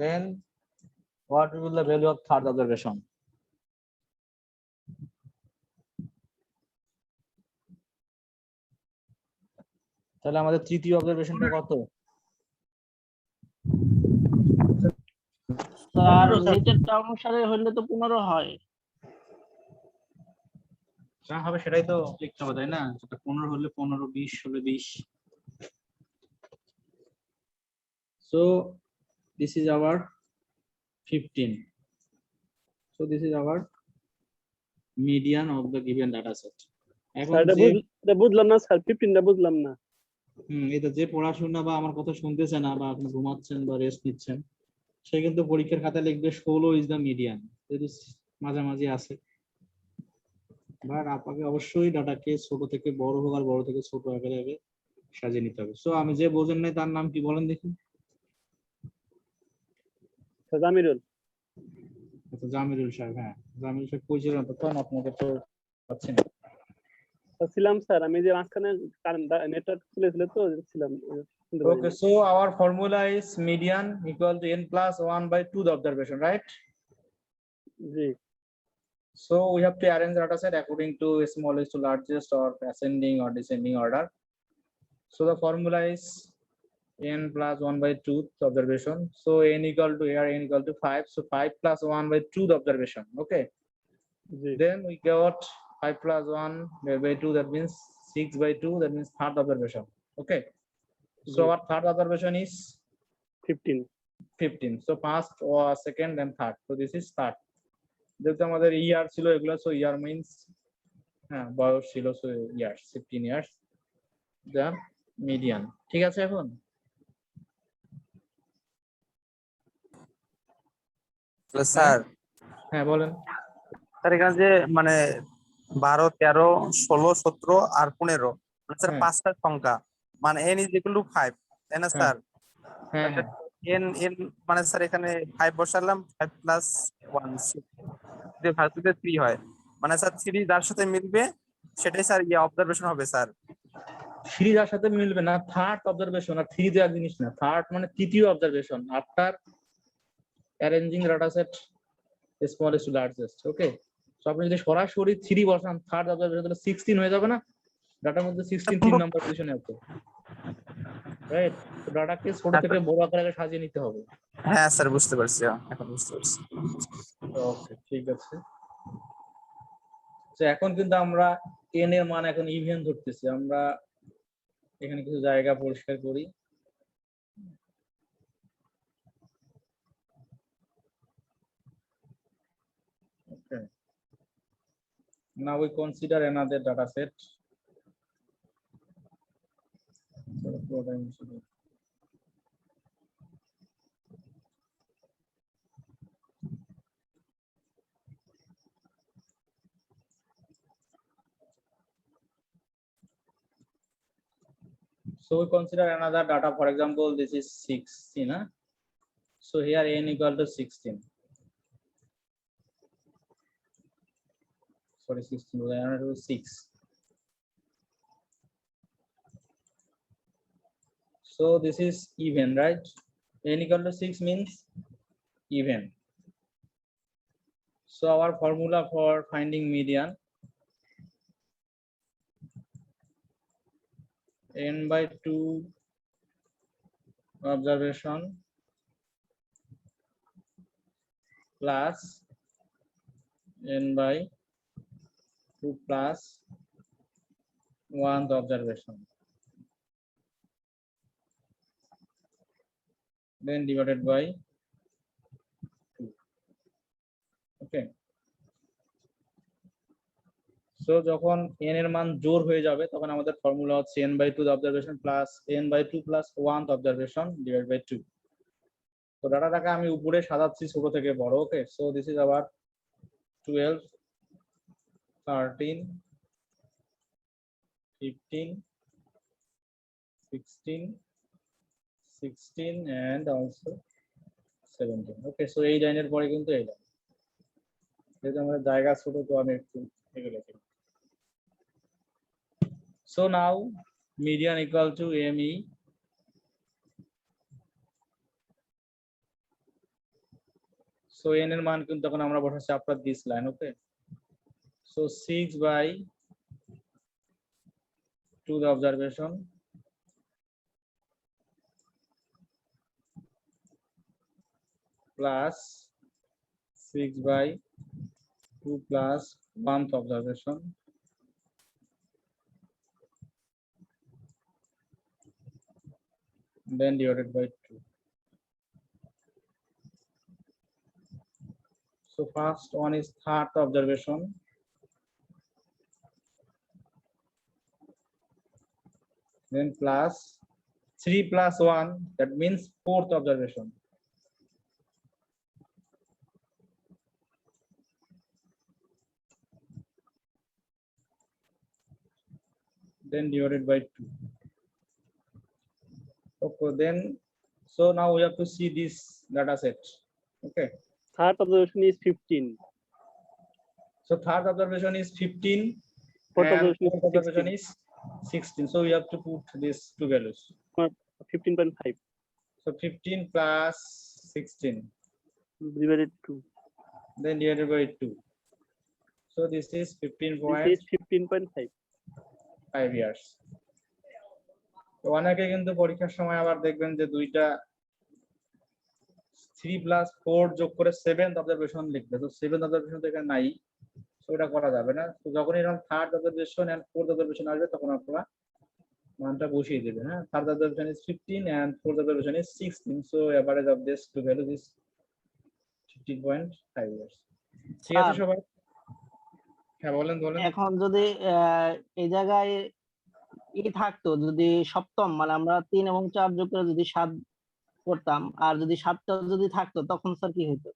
Then what will be the value of third observation? তাহলে আমাদের তৃতীয় অবজারভেশনটা কত? স্যার নিচেরটা অনুসারে হইলে তো 15 হয়। যা হবে সেটাই তো লিখতে হবে, তাই না? যেটা 15 হলে 15, 20 হলে 20. So this is our 15. So this is our median of the given data set. এখন এটা বুঝলাম না স্যার, 15টা বুঝলাম না। এটা যে পড়াশোনা বা আমার কথা শুনতেছে না বা আপনি ঘুমাচ্ছেন বা রেস্ট নিচ্ছেন, সে কিন্তু পরীক্ষার খাতায় লিখবে 16 is the median, যদি মাঝামাঝি আছে। বাট আপনাকে অবশ্যই ডাটাকে ছোট থেকে বড় হোক আর বড় থেকে ছোট আকারে আগে সাজিয়ে নিতে হবে। সো আমি যে বোঝেন নাই তার নাম কি বলেন দেখি? জামিরুল। আচ্ছা, জামিরুল সাহেব। হ্যাঁ, জামিরুল সাহেব কই ছিলেন তখন? আপনাকে তো পাচ্ছি না। ছিলাম স্যার, আমি যে মাঝখানে নেটওয়ার্ক চলেছিল তো ছিলাম। Okay, so our formula is median equal to n plus 1 by 2 the observation, right? G. So we have to arrange data set according to smallest to largest or ascending or descending order. So the formula is n plus 1 by 2 the observation. So n equal to here, n equal to 5. So 5 plus 1 by 2 the observation. Okay. Then we got 5 plus 1 by 2, that means 6 by 2, that means third observation. Okay. So our third observation is 15. So first or second and third. So this is third. যেহেতু আমাদের ইয়ার ছিল এগুলো, so ইয়ার means, হ্যাঁ বয়স ছিল, so years, 15 years the median. ঠিক আছে? এখন স্যার, হ্যাঁ বলেন। স্যার এখানে যে মানে 12, 13, 16, 17 আর 15 মানে স্যার 5টা সংখ্যা, মানে n is equal to 5, তাই না স্যার? হ্যাঁ হ্যাঁ n মানে স্যার এখানে 5 বসালাম, 5 প্লাস 1 যদি ভাগ দিতে 3 হয়, মানে স্যার 3 যার সাথে মিলবে সেটাই স্যার অবজারভেশন হবে স্যার। থ্রি যার সাথে মিলবে না, থার্ড অবজারভেশন। আর থ্রি তো এক জিনিস না, থার্ড মানে তৃতীয় observation after arranging data set smallest to largest. Okay, so আপনি যদি সরাসরি 3 বসান থার্ড অবজারভেশন, তাহলে 16 হয়ে যাবে না? ডাটার মধ্যে 16 3 নাম্বার পজিশনে আছে, রাইট? তো ডাটাকে ছোট থেকে বড় আকারে সাজিয়ে নিতে হবে। হ্যাঁ স্যার, বুঝতে পারছি, এখন বুঝতে পারছি। ওকে, ঠিক আছে। তো এখন কিন্তু আমরা n এর মান এখন ইভেন ধরতেছি। আমরা এখানে কিছু জায়গা পরিষ্কার করি। Okay. Now we consider another data set. So we consider another data. For example, this is 16. Huh? So here n equal to 16. Sorry, 16. We are to 6. So this is even, right? N equal to 6 means even. So our formula for finding median, n by 2 observation plus n by 2 plus 1 observation, then divided by 2. Okay. So যখন n এর মান জোড় হয়ে যাবে তখন আমাদের formula হচ্ছে n/2 the observation plus n/2 plus 1 the observation divided by 2. তো ডাটাটাকে আমি উপরে সাজাচ্ছি ছোট থেকে বড়। ওকে, সো দিস ইজ আবার 12, 13, 15, 16, 16 and also 17. ওকে, সো এই লাইনের পরে কিন্তু এই লাইন, যেহেতু আমাদের জায়গা ছোট তো আমি একটু এগুলো লিখি। So now median equal to ME. So n এর মান কিন্তু তখন আমরা বসাচ্ছি after this line. Okay, so 6/2 the observation plus 6/2 plus 1th observation then divided by 2. So first one is third observation, then plus 3 plus 1, that means fourth observation. Then divided by 2. Okay, then so now we have to see this data set. Okay, Third observation is 15. so third observation is 15 Fourth and observation is fourth observation is 16. So we have to put these two values. 15.5 So 15 plus 16 divided 2. then divided by 2. So this is This is 15.5. 15.5 years. তো অনেকে কিন্তু পরীক্ষার সময় আবার দেখবেন যে দুইটা 3 plus 4 যোগ করে 7th observation লিখবে, তো 7th observation তো এখানে নাই, তো এটা করা যাবে না। তো যখন এরকম third observation and fourth observation আসবে তখন আপনারা মানটা বসিয়ে দেবেন। হ্যাঁ, third observation is 15 and fourth observation is 16, so average of this two values is 15.5 years. ঠিক আছে স্যার, সবাই? হ্যাঁ বলেন বলেন। এখন যদি এই জায়গায় থাকতো, যদি সপ্তম মানে আমরা 3 এবং 4 যোগ করে যদি 7 করতাম, আর যদি 7টা যদি থাকতো তখন স্যার কি হতো?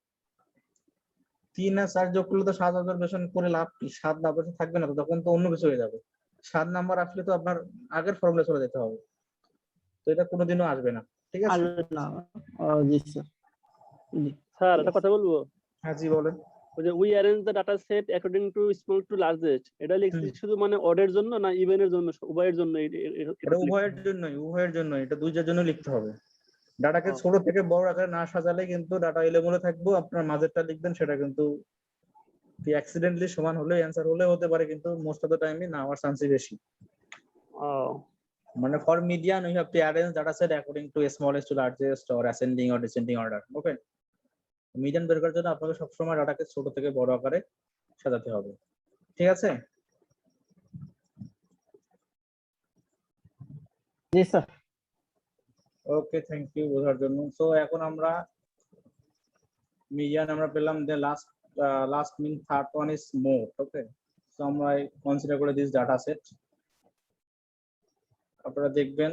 3 আর 4 যোগ করলে তো 7 অবজারভেশন করে লাভ কি? 7 অবজারভেশন থাকবে না তো, তখন তো অন্য কিছু হয়ে যাবে। 7 নাম্বার আসলে তো আপনার আগের ফর্মুলা চলে যেতে হবে, তো এটা কোনোদিনও আসবে না। ঠিক আছে? আসবে না? জি স্যার, জি স্যার একটা কথা বলবো, হ্যাঁ জি বলেন। ওই যে we arrange the data set according two small to largest, এটা লিখছি শুধু মানে অডের জন্য না ইভেনের জন্য, উভয়ের জন্য? এটা উভয়ের জন্যই, উভয়ের জন্য, এটা দুইটার জন্য লিখতে হবে। ডাটাকে ছোট থেকে বড় আকারে না সাজালে কিন্তু ডাটা এলোমেলো থাকবে। আপনার মাঝেরটা লিখবেন সেটা কিন্তু অ্যাক্সিডেন্টলি সমান হলে অ্যান্সার হলে হতে পারে, কিন্তু মোস্ট অফ দ্য টাইমই না হওয়ার চান্সই বেশি। মানে for median we have to arrange data set according to smallest to largest or ascending or descending order. Okay, median বের করার জন্য আপনাকে সবসময় ডাটাকে ছোট থেকে বড় আকারে সাজাতে হবে। ঠিক আছে? জি স্যার। ওকে, থ্যাংক ইউ বোঝার জন্য। সো এখন আমরা মিডিয়ান আমরা পেলাম, যে last mean third one is mode. Okay, so আমরা কনসিডার করে দিস ডাটা সেট। আপনারা দেখবেন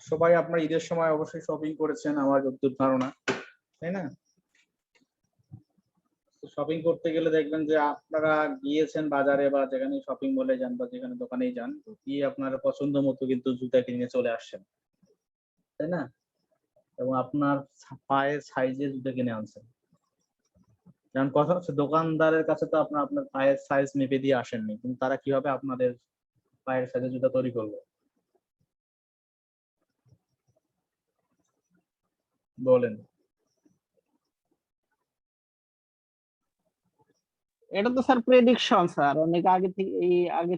সবাই আপনার ঈদের সময় অবশ্যই শপিং করেছেন আমার যতদূর ধারণা, তাই না? শপিং করতে গেলে দেখবেন যে আপনারা গিয়েছেন বাজারে বা যেখানে শপিং মলে যান বা যেখানে দোকানেই যান, গিয়ে আপনার পছন্দ মতো কিন্তু জুতা কিনে চলে আসছেন, তাই না? এবং আপনার পায়ের সাইজে জুতা কিনে আনছেন। কারণ কথা হচ্ছে দোকানদারের কাছে তো আপনার আপনার পায়ের সাইজ মেপে দিয়ে আসেননি, কিন্তু তারা কিভাবে আপনাদের পায়ের সাইজে জুতা তৈরি করবে বলেন? এটা তো স্যার প্রেডিকশন স্যার, অনেক আগে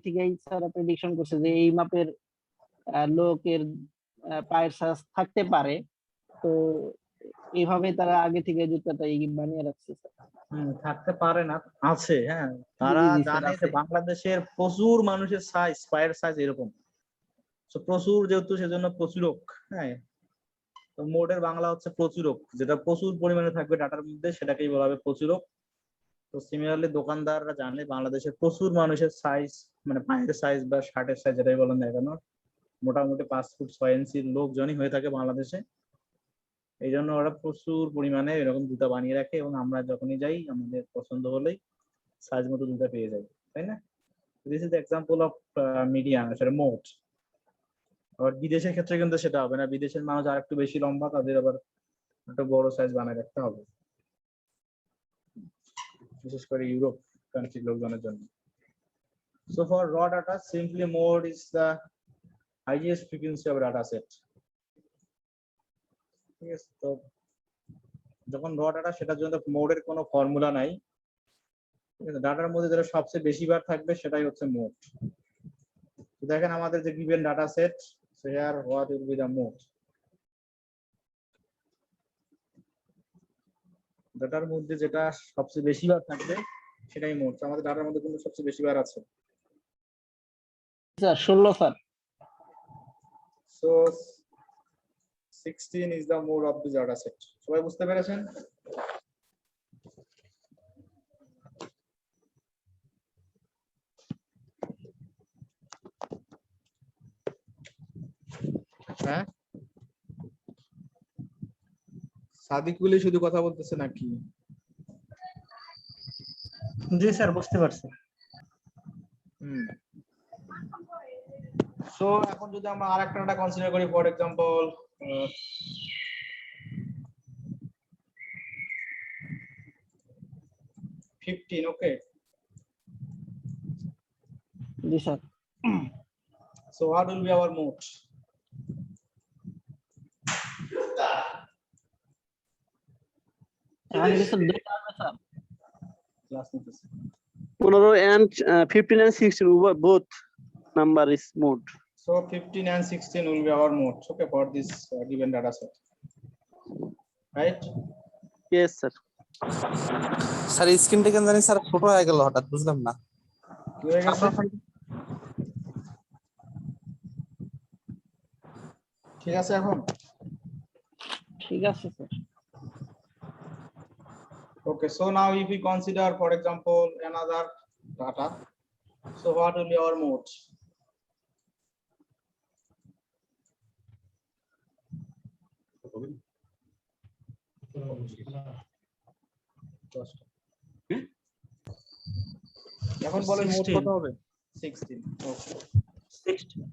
থেকেই স্যার প্রেডিকশন করছে যে এই মাপের লোকের পায়ের সাইজ থাকতে পারে, তো এইভাবে তারা আগে থেকে জুতাটা বানিয়ে রাখছে স্যার। থাকতে পারে না, আছে। হ্যাঁ, তারা জি, জি, স্যার, জানে যে আছে। বাংলাদেশের প্রচুর মানুষের সাইজ, পায়ের সাইজ এরকম। তো প্রচুর যেহেতু, সেজন্য প্রচুরক। হ্যাঁ, তো মোডের বাংলা হচ্ছে প্রচুরক, যেটা প্রচুর পরিমাণে থাকবে ডাটার মধ্যে, সেটাকেই বলা হবে প্রচুরক। তো সিমিলারলি দোকানদাররা জানে বাংলাদেশের প্রচুর মানুষের সাইজ, মানে পায়ের সাইজ বা শার্টের সাইজ, যেটাই বলেন না কেন, মোটামুটি 5 ফুট 6 ইঞ্চির লোকজনই হয়ে থাকে বাংলাদেশে। এই জন্য ওরা প্রচুর পরিমাণে এরকম জুতা বানিয়ে রাখে, এবং আমরা যখনই যাই আমাদের পছন্দ হলেই সাইজ মতো জুতা পেয়ে যাই, তাই না? This is example of median, আসলে মোট। আবার বিদেশের ক্ষেত্রে কিন্তু সেটা হবে না, বিদেশের মানুষ আর একটু বেশি লম্বা, তাদের আবার একটা বড় সাইজ বানায় রাখতে হবে, বিশেষ করে ইউরোপ কান্ট্রির লোকজনের জন্য। So for raw data, simply mode is the highest frequency of data set. ঠিক আছে, তো যখন র ডাটা, সেটার জন্য মোডের কোনো ফর্মুলা নাই। ডাটার মধ্যে যেটা সবচেয়ে বেশি বার থাকবে সেটাই হচ্ছে মোড। তো দেখেন আমাদের যে given data set, so here what will be the mode? ডাটার মধ্যে যেটা সবচেয়ে বেশি বার থাকবে সেটাই মোড। তো আমাদের ডাটার মধ্যে কিন্তু সবচেয়ে বেশি বার আছে, sir 16 sir. so 16 is the mode of the data set. সবাই বুঝতে পেরেছেন? হ্যাঁ, সাদিকুলি শুধু কথা বলতেছে নাকি? জি স্যার, বুঝতে পারছি। সো এখন যদি আমরা আরেকটা ডাটা কনসিডার করি, for example 15, okay? G sir. So what will be our mode? এখন কি স্যার দুইটা হবে স্যার? Class নিতেছে। 15 and 15 and 16 both number is mode. So 15 and 16 will be our mode, okay, for this given data set, right? Yes sir. Sir স্ক্রিনটা কেন জানি sir ছোট হয়ে গেল হঠাৎ, বুঝলাম না। কি হয়ে গেছে? ঠিক আছে এখন? ঠিক আছে sir. Okay, so now if we consider, for example, another data, so what will be our mode? এখন বলেন মোড কত হবে? 16, okay. 16।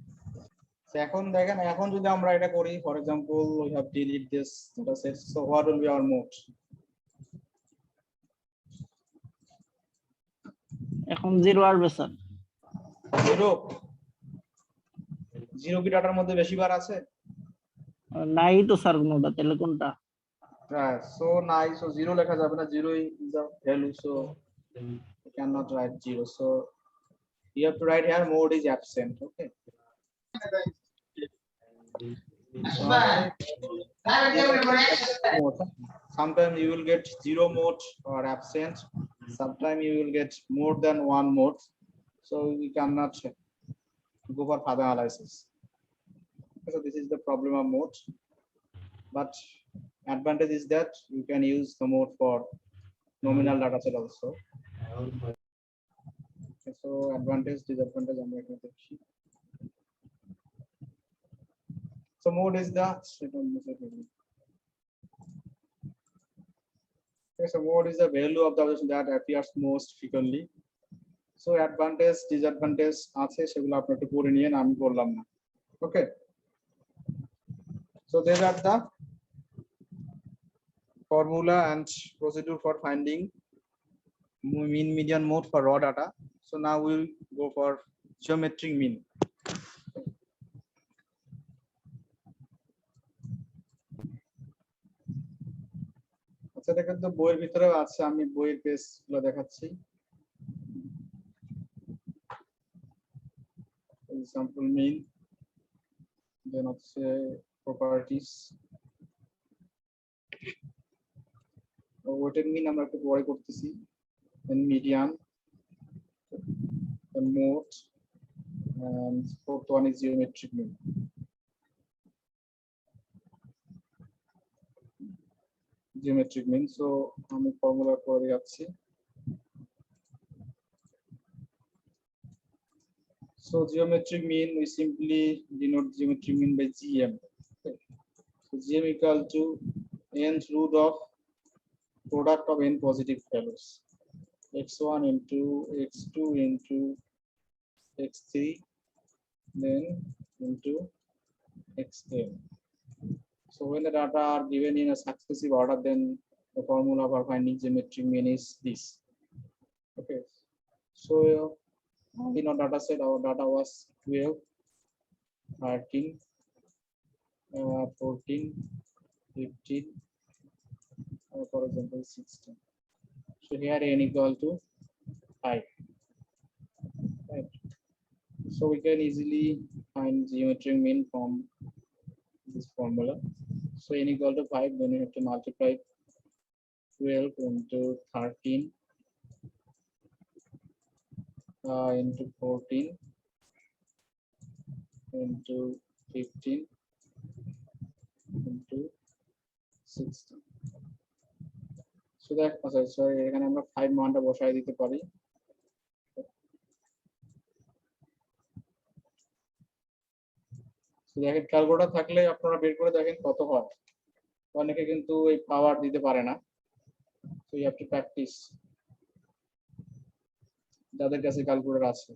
So এখন দেখেন, এখন যদি আমরা এটা করি, for example, we have delete this data set, so what will be our mode? এখন 0 আসবে স্যার। জিরো? জিরো কি ডাটার মধ্যে বেশি বার আছে? নাই তো স্যার কোনটা, তাহলে কোনটা? So নাই, so zero লেখা যাবে না, zero is the value, so you cannot write zero, so you have to write here mode is absent, okay? Sometimes you will get zero mode or absent, sometimes you will get more than one mode, so we cannot go for further analysis. So this is the problem of mode, but advantage is that you can use the mode for nominal data set also. So advantage, disadvantage, আমরা এখানে দেখছি। So mode is the so mode is the value of the observation that appears most frequently. So advantage, disadvantage আছে, সেগুলো আপনি একটু পড়ে নিয়েন, আমি বললাম না, okay? So these are the formula and procedure for finding mean, median, mode for raw data. So now we'll go for geometric mean. আচ্ছা, দেখেন তো বইয়ের ভিতরে আছে, আমি বইয়ের পেজগুলো দেখাচ্ছি। Example mean, then হচ্ছে properties. ওয়েটেড মিন আমরা একটু পরে করতেছি, then median, then mode, and fourth one is geometric mean. Geometric mean. So আমি ফর্মুলা করে যাচ্ছি। So geometric mean, we simply denote geometric mean by GM. Okay. So GM equal to nth root of product of n positive values, x1 into x2 into x3, then into xn. So when the data are given in a successive order, then the formula for finding geometric mean is this. Okay. So in our data set, our data was 12, 13, 14, 15, for example 16. So here n equal to 5. Right. So we can easily find geometric mean from this formula. So n equal to 5, then you have to multiply 12 into 13 into 14 into 15 into 16. So that, sorry, এখানে আমরা 5 মানটা বসায় দিতে পারি। So দেখেন calculator থাকলে আপনারা বের করে দেখেন কত হয়। অনেকে কিন্তু এই পাওয়ার দিতে পারে না। So you have to practice. যাদের কাছে ক্যালকুলেটর আছে।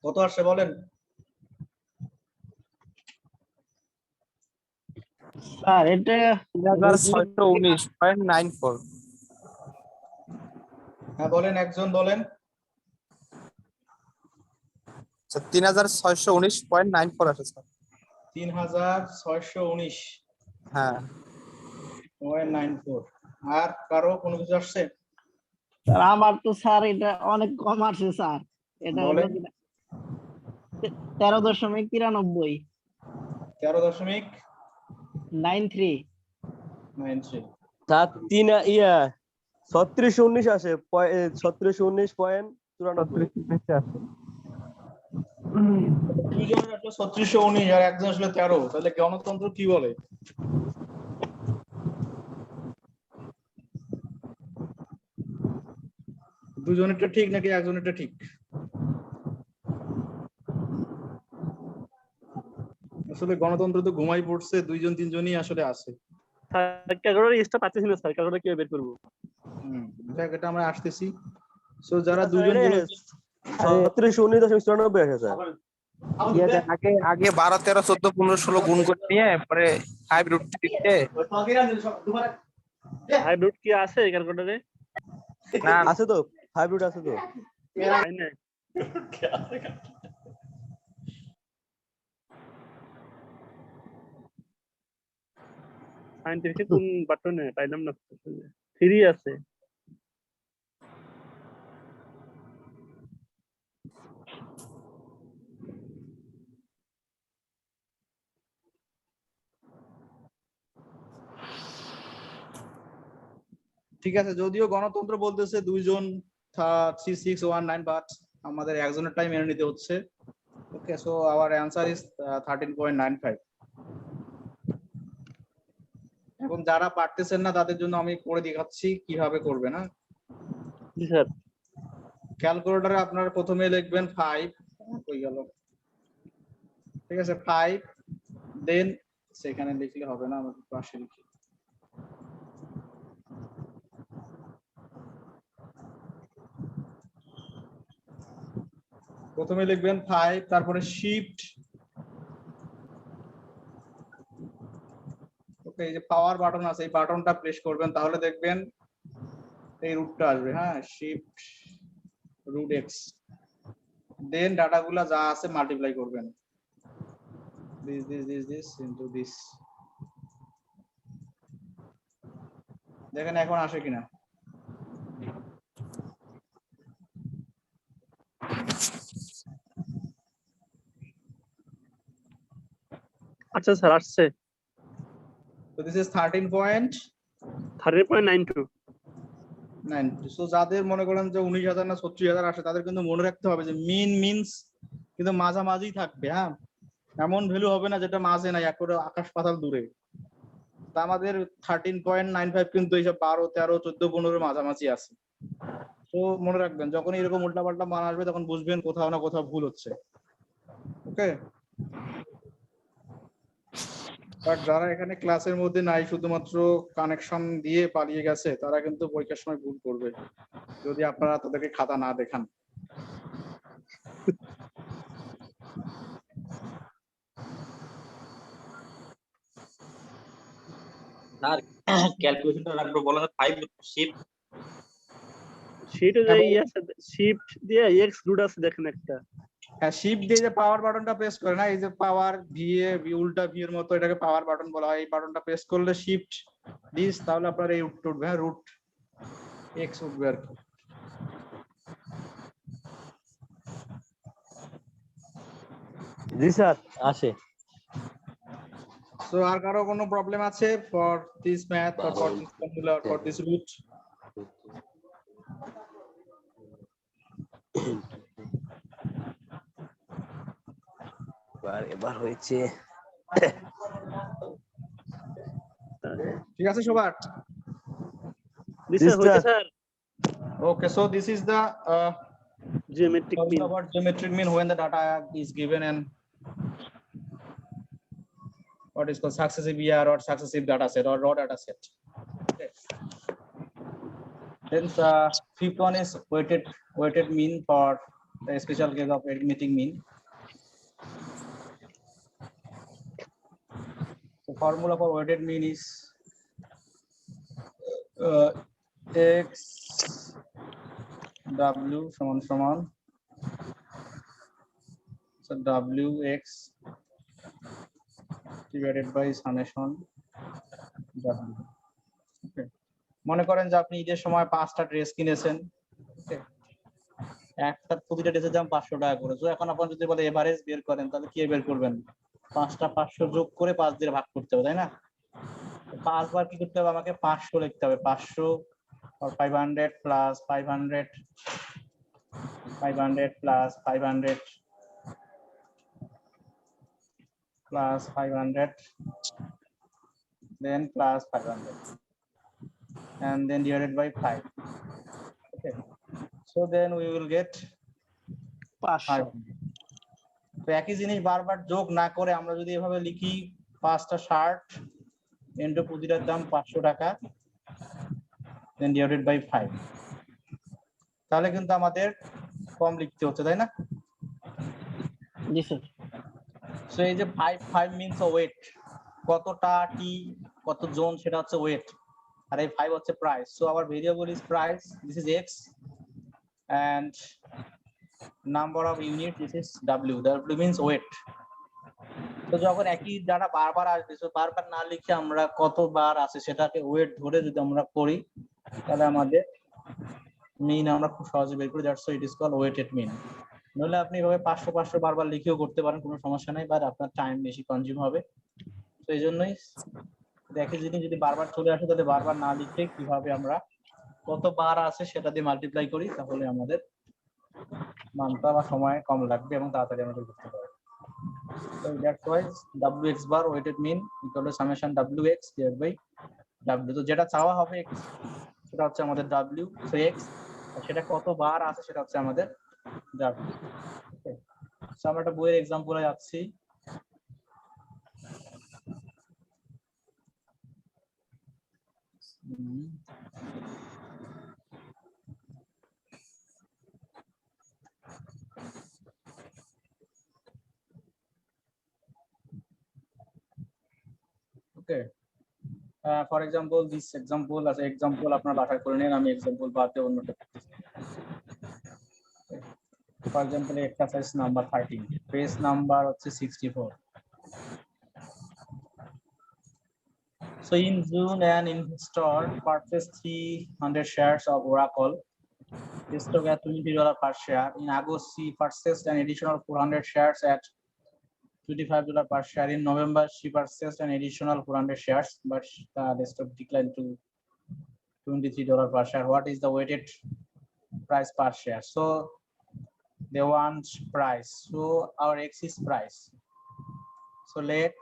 কত আসছে বলেন? স্যার এটা 3619.94। হ্যাঁ বলেন, একজন বলেন। 3619.94 আসে স্যার। 3619 হ্যাঁ 0.94। আর কারো কোনো কিছু আসছে? স্যার আমার তো স্যার এটা অনেক কম আসছে স্যার। এটা হলো বলেন। 13.93 13.93 তার 3619 আসে 3619.94। দুইজন আসলে 3619 আর একজন আসলে 13, তাহলে গণতন্ত্র কি বলে? দুজনেরটা ঠিক নাকি একজনেরটা ঠিক? আসলে গণতন্ত্র তো ঘুমাই পড়ছে, দুইজন তিনজনই আসলে আছে। ক্যালকুলেটর এক্সট্রা পাচ্ছি না স্যার, ক্যালকুলেটর কিভাবে বের করব? এটা আমরা আসতেছি। সো যারা দুজন বলে 3619.94 আসে স্যার। আগে 12 13 14 15 16 গুণ করে নিয়ে পরে 5 রুট দিতে। হাই রুট কি আছে ক্যালকুলেটরে? না আছে তো, 5 রুট আছে তো। তাই না? সাইন্টিফিক কোন বাটনে পাইলাম না, 3 আছে। ঠিক আছে, যদিও গণতন্ত্র বলতেছে দুইজন 3619, বাট আমাদের একজনের টাইম মেনে নিতে হচ্ছে। ওকে, সো আওয়ার অ্যান্সার ইজ 13.95। এখন যারা পারতেছেন না তাদের জন্য আমি করে দেখাচ্ছি কিভাবে করবে না। জি স্যার। ক্যালকুলেটরে আপনারা প্রথমে লিখবেন 5, কই গেল, ঠিক আছে 5, দেন সেখানে লিখলে হবে না, আমাদের পাশে লিখি। প্রথমে লিখবেন 5, তারপরে শিফট, ওকে, এই যে পাওয়ার বাটন আছে এই বাটনটা প্রেস করবেন, তাহলে দেখবেন এই রুটটা আসবে। হ্যাঁ, শিফট রুট এক্স, দেন ডাটাগুলা যা আছে মাল্টিপ্লাই করবেন, this into this। দেখেন এখন আসে কিনা। আচ্ছা স্যার, আসছে। তো দিস ইজ 13.9। 13.92। সো যাদের মনে করেন যে 19,000 না 36,000 আসে, তাদের কিন্তু মনে রাখতে হবে যে মিন মিনস কিন্তু মাঝামাঝি থাকবে। হ্যাঁ, এমন ভ্যালু হবে না যেটা মাঝে নাই, একেবারে আকাশ পাতাল দূরে। তা আমাদের 13.95 কিন্তু এইসব 12, 13, 14, 15 মাঝামাঝি আছে। তো মনে রাখবেন যখন এরকম উল্টাপাল্টা মান আসবে তখন বুঝবেন কোথাও না কোথাও ভুল হচ্ছে। ওকে, বাট যারা এখানে ক্লাসের মধ্যে নাই, শুধুমাত্র কানেকশন দিয়ে পালিয়ে গেছে, তারা কিন্তু পরীক্ষার সময় ভুল করবে যদি আপনারা তাদেরকে খাতা না দেখান। স্যার ক্যালকুলেশনটা রাখবো বলা 5 শিফট শিটে যে আছে, শিফট দিয়ে এক্স রুট আছে দেখেন একটা। হ্যাঁ, শিফট দিয়ে যে পাওয়ার বাটনটা প্রেস করে না, এই যে পাওয়ার ভি এ উল্টা ভি এর মতো, এটাকে পাওয়ার বাটন বলা হয়। এই বাটনটা প্রেস করলে শিফট দিস, তাহলে আপনার এই রুট উঠবে। হ্যাঁ, রুট এক্স উঠবে আর কি। জি স্যার আসে। সো আর কারো কোনো প্রবলেম আছে for this math or for this formula or for this root? এবার হয়েছে। ঠিক আছে সবার? জি স্যার, হইছে sir. Okay, so this is the geometric mean. formula about geometric mean when the data is given and what is called successive ER or successive data set or raw data set. Okay. Then fifth one is weighted mean for the special case of arithmetic mean. So formula for weighted mean is x w সমান so wx divided by summation w. Okay. মনে করেন যে আপনি ঈদের সময় 5টা dress কিনেছেন, একটা প্রতিটা ড্রেসের দাম 500 টাকা করে। তো এখন আপনি যদি বলে এভারেজ বের করেন, তাহলে কি বের করবেন? 5টা 500 যোগ করে 5 দিয়ে ভাগ করতে হবে, তাই না? 5 বার কি করতে হবে? আমাকে 500 লিখতে হবে। 500 or 500 plus 500 plus 500 plus 500 then plus 500 and then divided by 5. Okay, so then we will get 500। তো একই জিনিস বারবার যোগ না করে আমরা যদি এভাবে লিখি 5টা শার্ট ইনটু প্রতিটার দাম 500 টাকা then divided by 5, তাহলে কিন্তু আমাদের কম লিখতে হচ্ছে, তাই না? জি স্যার। সো এই যে 5 means ওয়েট, কতটা টি কত জোন সেটা হচ্ছে ওয়েট, আর এই 5 হচ্ছে price. So our variable is price, this is x, and number of unit, this is w. w means weight. তো যখন একই দ্বারা বারবার আসবে, তো বারবার না লিখে আমরা কতবার আছে সেটাকে ওয়েট ধরে যদি আমরা করি, তাহলে আমাদের মিন আমরা খুব সহজে বের করি। That's it is called weighted mean. নইলে আপনি এভাবে 500 বারবার লিখেও করতে পারেন, কোনো সমস্যা নাই, বাট আপনার টাইম বেশি কনজিউম হবে। তো এই জন্যই একই জিনিস যদি বারবার চলে আসে, তাহলে বারবার না লিখে কিভাবে আমরা কতবার আছে সেটা দিয়ে মাল্টিপ্লাই করি, তাহলে আমাদের মানটা বা সময় কম লাগবে এবং তাড়াতাড়ি আমরা বের করতে পারবো। So that's why wx bar weighted mean equal to summation wx divided by w। তো যেটা চাওয়া হবে x, সেটা হচ্ছে আমাদের w, so x, আর সেটা কতবার আছে সেটা হচ্ছে আমাদের w। ওকে, সো আমরা একটা বইয়ের এক্সাম্পলে যাচ্ছি। ওকে, ফর এক্সাম্পল দিস এক্সাম্পল আছে, এক্সাম্পল আপনার বাসায় করে নেন, আমি এক্সাম্পল বাদ দিয়ে অন্যটা করতেছি। For example exercise number 13, page number হচ্ছে 64। So in June, an investor purchased 300 shares of Oracle. This stock at $20 per share. In August, she purchased an additional 400 shares at $25 per share. In November, she purchased an additional 400 shares, but the stock declined to $23 per share. What is the weighted price per share? So they want price. So our X is price. So let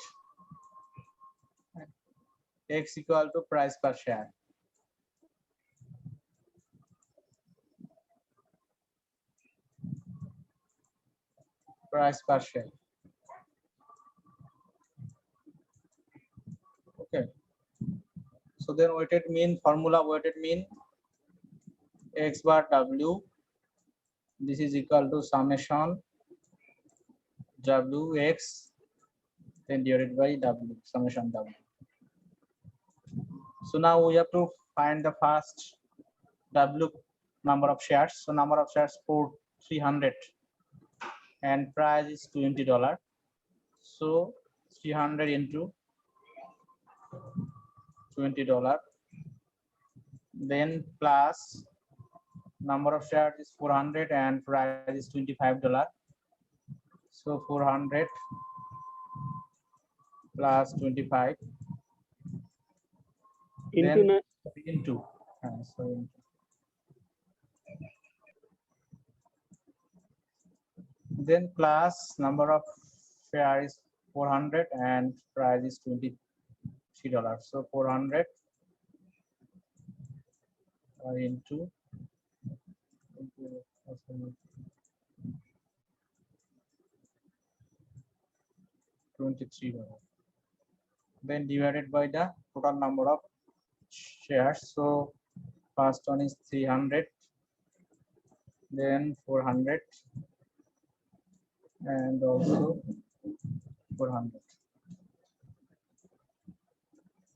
X equal to price per share. Price per share. Okay. So then weighted mean formula, weighted mean X bar W. This is equal to summation WX then divided by W, summation W. So now we have to find the first W number of shares. So number of shares for 300 and price is $20. So 300 into $20, then plus number of shares is 400 and price is $25. So 400 plus 25 into then into then plus number of share is 400 and price is $23. So 400 into $23, then divided by the total number of shares. So first one is 300, then 400 and also 400.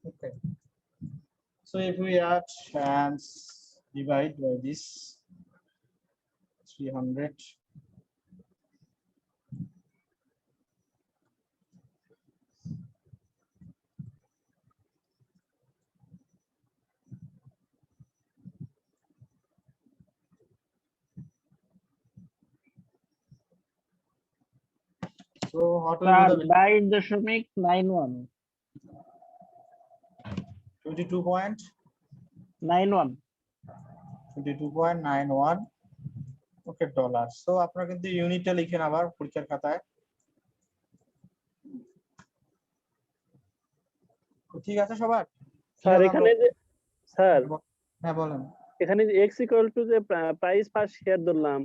Okay, so if we add and divide by this 300, so what will be the 9.91 22.91 okay dollar. So আপনারা কিন্তু ইউনিটটা লিখেন আবার পরীক্ষার খাতায়। ঠিক আছে সবার? স্যার এখানে যে স্যার হ্যাঁ বলেন। এখানে যে x ইকুয়াল টু যে প্রাইস পার শেয়ার ধরলাম,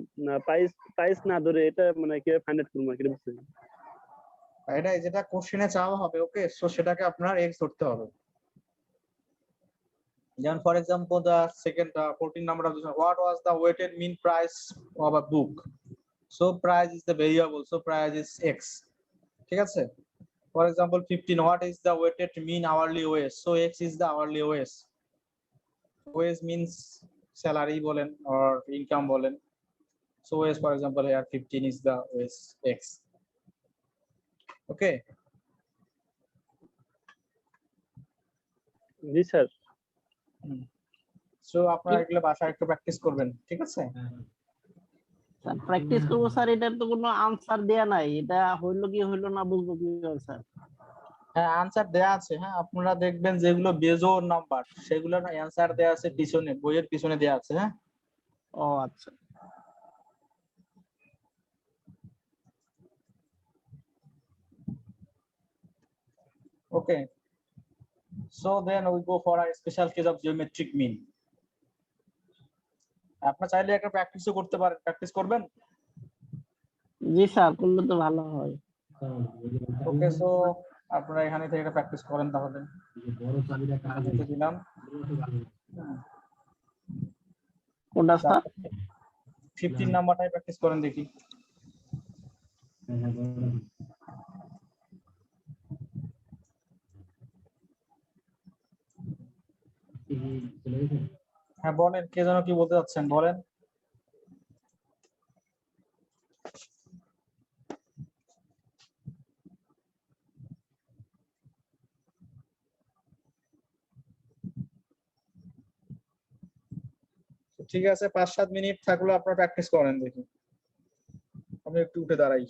প্রাইস না ধরে এটা মানে কি ফাইন্ড আউট করব, কি বুঝছেন? এটা যেটা কোশ্চেনে চাওয়া হবে, ওকে, সো সেটাকে আপনার x ধরতে হবে। যেমন for example the second 14 number of this, what was the weighted mean price of a book? So price is the variable, so price is x, ঠিক আছে? For example 15, what is the weighted mean hourly wage? So x is the hourly wage. Wage means salary bolen or income bolen. So wage, for example here 15 is the wage x. Okay, G sir. So আপনারা এগুলো বাসায় একটু practice করবেন, ঠিক আছে? Practice করবো sir, এটার তো কোনো আনসার দেয়া নাই, এটা হইলো কি হইলো না বুঝবো কি স্যার? হ্যাঁ আনসার দেয়া আছে, হ্যাঁ আপনারা দেখবেন যেগুলো বেজোড় নাম্বার সেগুলোর অ্যানসার দেয়া আছে পিছনে, বইয়ের পিছনে দেয়া আছে। হ্যাঁ ও আচ্ছা, Okay. So then we go for a special case of geometric mean. আপনারা চাইলে একটা প্র্যাকটিসও করতে পারেন, প্র্যাকটিস করবেন? জি স্যার, করলে তো ভালো হয়। ওকে, সো আপনারা এখানে থেকে এটা প্র্যাকটিস করেন তাহলে। লিখে দিলাম। কোনটা স্যার? 15 নাম্বারটাই প্র্যাকটিস করেন দেখি। হ্যাঁ বলেন, কে যেন কি বলতে চাচ্ছেন, বলেন। ঠিক আছে, 5-7 মিনিট থাকলো, আপনারা প্র্যাকটিস করেন দেখি। আমি একটু উঠে দাঁড়াই।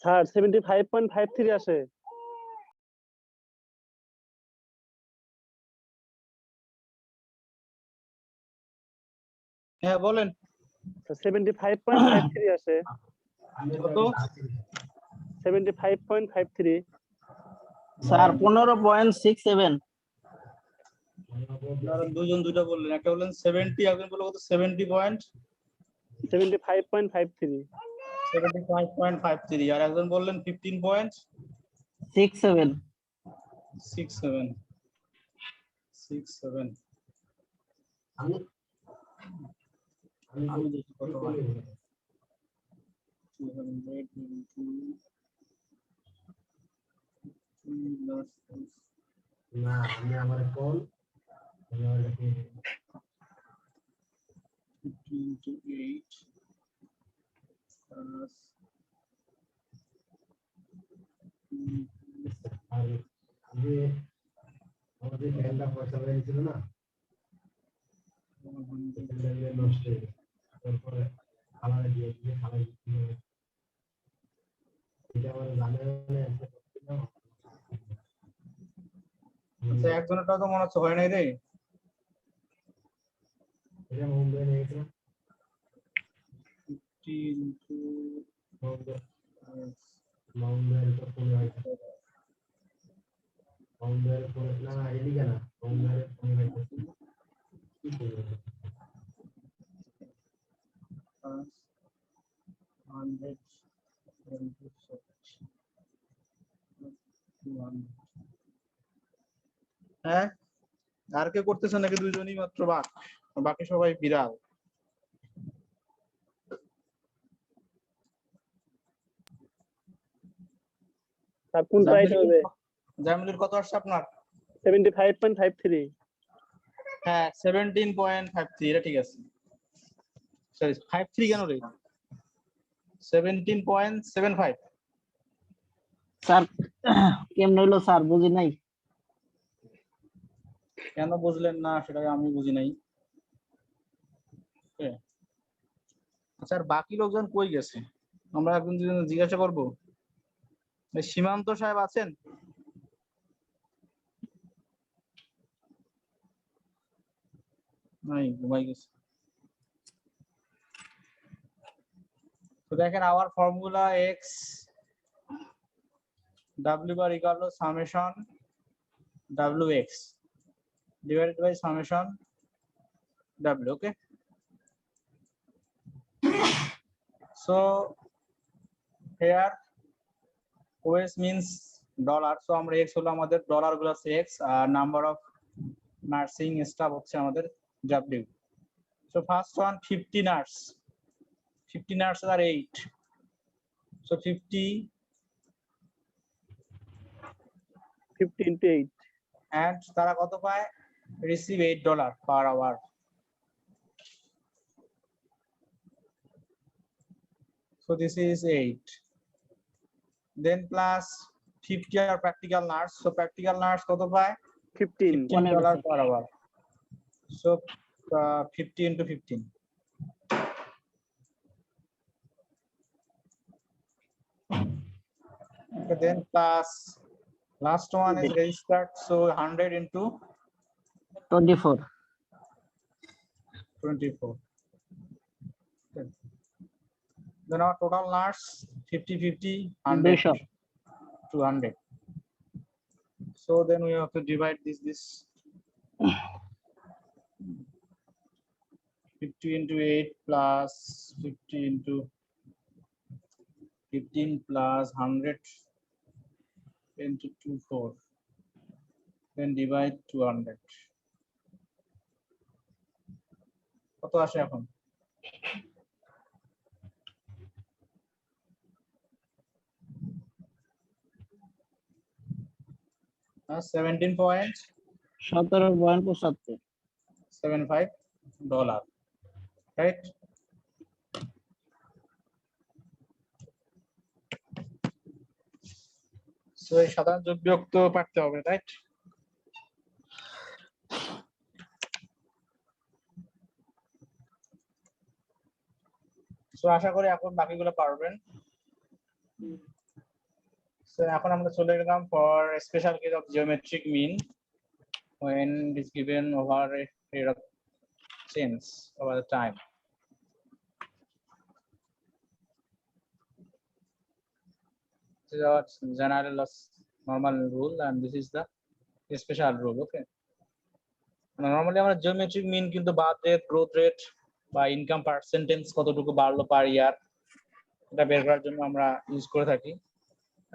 স্যার 75.53 আসে। হ্যাঁ বলেন। 75.53 আসে। কত? 75.53। স্যার 15.67। আপনারা দুজন দুইটা বললেন, একটা বললেন 70, একজন বললো কত 75.53। 75.53, আর একজন বললেন 67। 15.67 আমি দেখি কত হয়। 200 into না আমি আমার কল 50 into 8 plus আর আমি আমাদের ফ্যানটা পয়সা হয়েছিল না 100 নষ্ট হয়ে গেছে তারপরে খালারে দিয়ে খালাই এটা আমার জানা আচ্ছা একজনেরটাও তো মনে হচ্ছে হয় নাই রে। এটা মুম্বাই নিয়েছিলাম 50 into মুম্বাইয়ের উপর পড়ে হয়েছে মুম্বাইয়ের উপরে না না এদিকে না মুম্বাইয়ের পড়ে হয়েছে কি করবো 100 হ্যাঁ আর কে করতেছে নাকি? দুইজনই মাত্র বাকি সবাই বিড়াল। আর কোন রাইট হবে? জামিলুর কত আসছে আপনার? 75.53। হ্যাঁ 17.53 এটা ঠিক আছে। সরি 53 কেন রে? 17.75 স্যার কেমন হইলো স্যার বুঝি নাই। কেন বুঝলেন না সেটা আমি বুঝি নাই। Okay. আচ্ছা আর বাকি লোকজন কই গেছে? আমরা এখন জিজ্ঞাসা করবো। এই সীমান্ত সাহেব আছেন? নাই, ঘুমাই গেছে। তো দেখেন our formula x w bar equal to summation wx divided by summation w. Okay, so here os means dollar, so আমরা x হলো আমাদের ডলার গুলো x আর নাম্বার অফ নার্সিং স্টাফ হচ্ছে আমাদের w. So first one 50 nurses are 8, so 50 into 8 and তারা কত পায়? receive $8 per hour. So this is 8. Then plus 50 are practical nurse. So practical nurse কত পায়? 15 $15 per hour. So 50 into 15. Okay, then plus last one is registered. So 100 into 24 24. Okay. Then our total nurse 50 50 100 200 200. So then we have to divide this 50 into 8 plus 50 into 15 plus 100 into 24. Then divide 200. কত আসে এখন? $17.75, right? So এই সাধারণ যোগ বিয়োগ তো পারতে হবে, রাইট? সো আশা করি এখন বাকিগুলো পারবেন। So এখন আমরা চলে গেলাম for a special case of geometric mean when it is given over a period of change over the time. This is our general normal rule and this is the special rule. Okay, normally আমরা geometric mean কিন্তু birth rate, growth rate বা income percentage কতটুকু বাড়লো পার ইয়ার এটা বের করার জন্য আমরা ইউজ করে থাকি।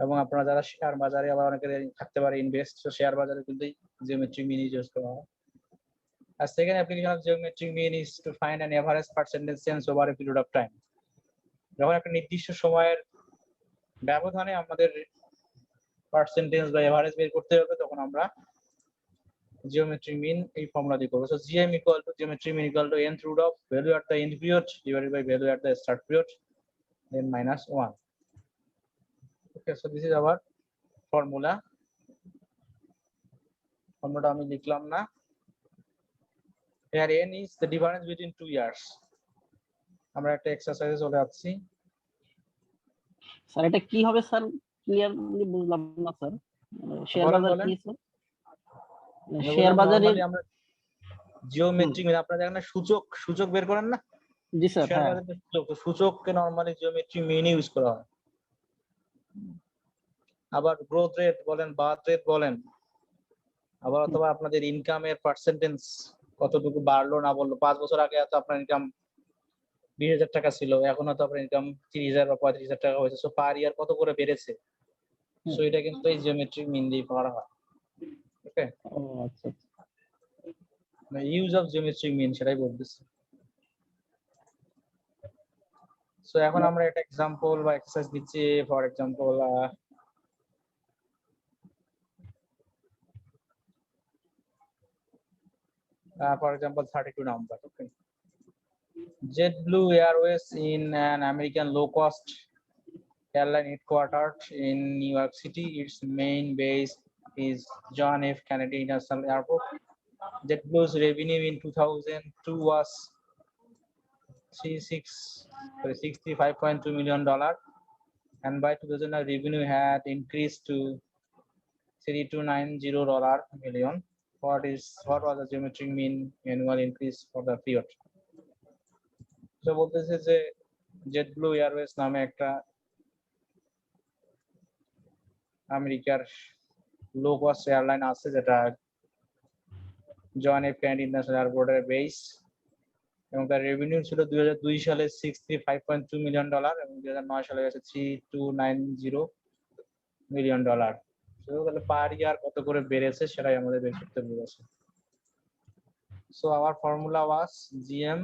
এবং আপনারা যারা শেয়ার বাজারে আবার অনেকের থাকতে পারে ইনভেস্ট, তো শেয়ার বাজারে কিন্তু জিওমেট্রিক মিন ইউজ করা হয়। আর second application of geometric mean is to find an average percentage change over a period of time. যখন একটা নির্দিষ্ট সময়ের ব্যবধানে আমাদের পার্সেন্টেজ বা এভারেজ বের করতে হবে তখন আমরা জিওমেট্রিক মিন এই ফর্মুলা দিয়ে করব। So GM equal to geometric mean equal to nth root of value at the end period divided by value at the start period then minus 1. Okay, so this is our formula. Formula আমি লিখলাম না। Here n is the difference between 2 years. আমরা একটা এক্সারসাইজে চলে আসছি। Sir এটা কি হবে স্যার? ক্লিয়ারলি বুঝলাম না স্যার। শেয়ার বলেন, বাজার বলেন। কি স্যার? শেয়ার বাজারে নরমালি আমরা জিওমেট্রিক মিন, আপনারা দেখেন না সূচক বের করেন না, জি স্যার, শেয়ার হ্যাঁ। বাজারে সূচককে নরমালি জিওমেট্রিক মিন ইউজ করা হয়। আবার গ্রোথ রেট বলেন, বার্থ রেট বলেন, আবার অথবা আপনাদের ইনকামের পার্সেন্টেজ কতটুকু বাড়লো না বললো। 5 বছর আগে হয়তো আপনার ইনকাম 20,000 টাকা ছিল, এখন হয়তো আপনার ইনকাম 30,000 বা 35,000 টাকা হয়েছে। সো পার ইয়ার কত করে বেড়েছে, সো এটা কিন্তু এই জিওমেট্রিক মিন দিয়ে করা হয়। ওকে, ও আচ্ছা, ইউজ অফ জিওমেট্রিক মিন সেটাই বলতেছি। সো এখন আমরা একটা এক্সাম্পল বা এক্সারসাইজ দিচ্ছি। For example, for example 32 number. Okay, JetBlue Airways in an American low-cost airline headquartered in New York City. Its main base is John F. Kennedy International Airport. JetBlue's revenue in 2002 was $65.2 million, and by 2009 revenue had increased to $3290 million. What was the geometric mean annual increase for the period? So বলতেছে যে JetBlue Airways নামে একটা আমেরিকার low cost airline আছে, যেটা John F Kennedy international এয়ারপোর্টের base, এবং তার রেভিনিউ ছিল 2002 সালে $65.2 মিলিয়ন, এবং 2009 সালে গেছে $3290 মিলিয়ন। তাহলে পার ইয়ার কত করে বেড়েছে সেটাই আমাদের বের করতে বলেছে। So our formula was GM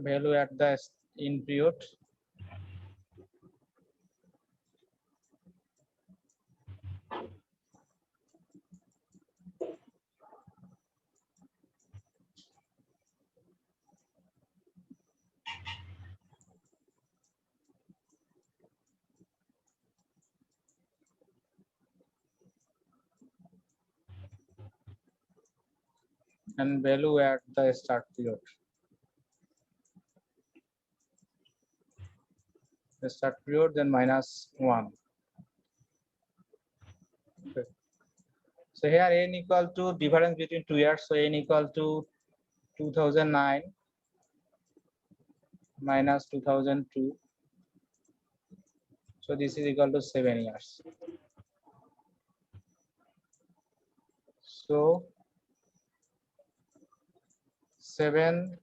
value at the in period and value at the start period. The start period then minus 1. Okay. So here n equal to difference between 2 years. So n equal to 2009 minus 2002. So this is equal to 7 years. So 7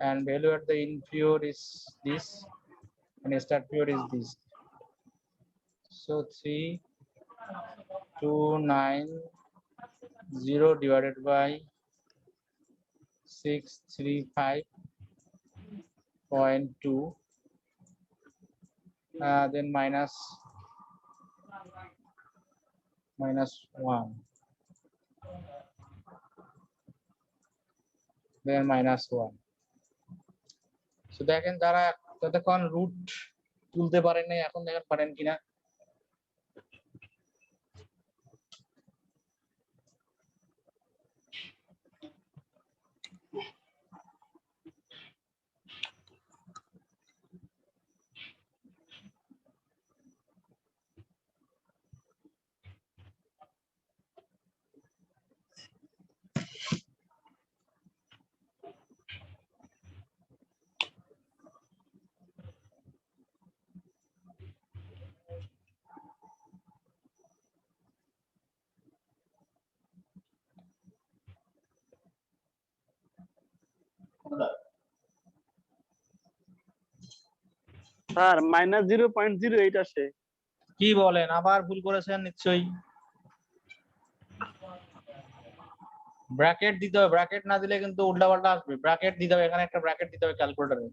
and value at the in period is this, and start period is this. So 3290 divided by 635.2, then minus 1, then minus 1. So দেখেন যারা ততক্ষণ root তুলতে পারেন না, এখন দেখেন পারেন কিনা। স্যার -0.08 আসে। কি বলেন, আবার ভুল করেছেন নিশ্চয়ই। ব্র্যাকেট দিতে হবে, ব্র্যাকেট না দিলে কিন্তু উল্টাপাল্টা আসবে। ব্র্যাকেট দিতে হবে, এখানে একটা ব্র্যাকেট দিতে হবে ক্যালকুলেটরে,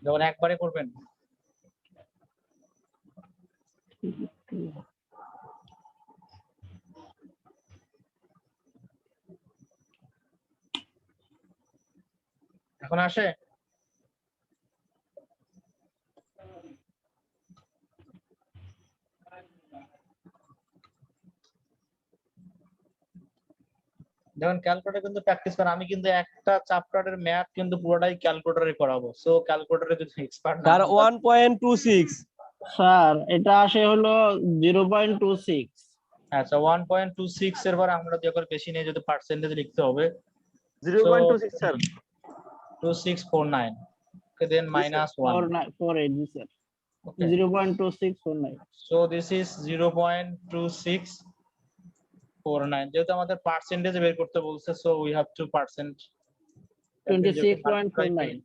যখন একবারে করবেন। এখন আসে? যখন ক্যালকুলেটর কিন্তু প্র্যাকটিস করেন, আমি কিন্তু একটা চ্যাপ্টারের ম্যাথ কিন্তু পুরোটাই ক্যালকুলেটরে করাবো। সো ক্যালকুলেটরে যদি এক্সপার্ট না স্যার হন, 1.26। স্যার এটা আসে হলো 0.26। আচ্ছা 1.26 এর পর আমরা যখন বেশি নেই যদি পার্সেন্টেজ লিখতে হবে 0.26 sir. 2649, okay, then minus 1. 4948 G sir, Okay, 0.2649। so this is 0.2649, যেহেতু আমাদের পার্সেন্টেজ বের করতে বলছে, so we have to percent 26.49।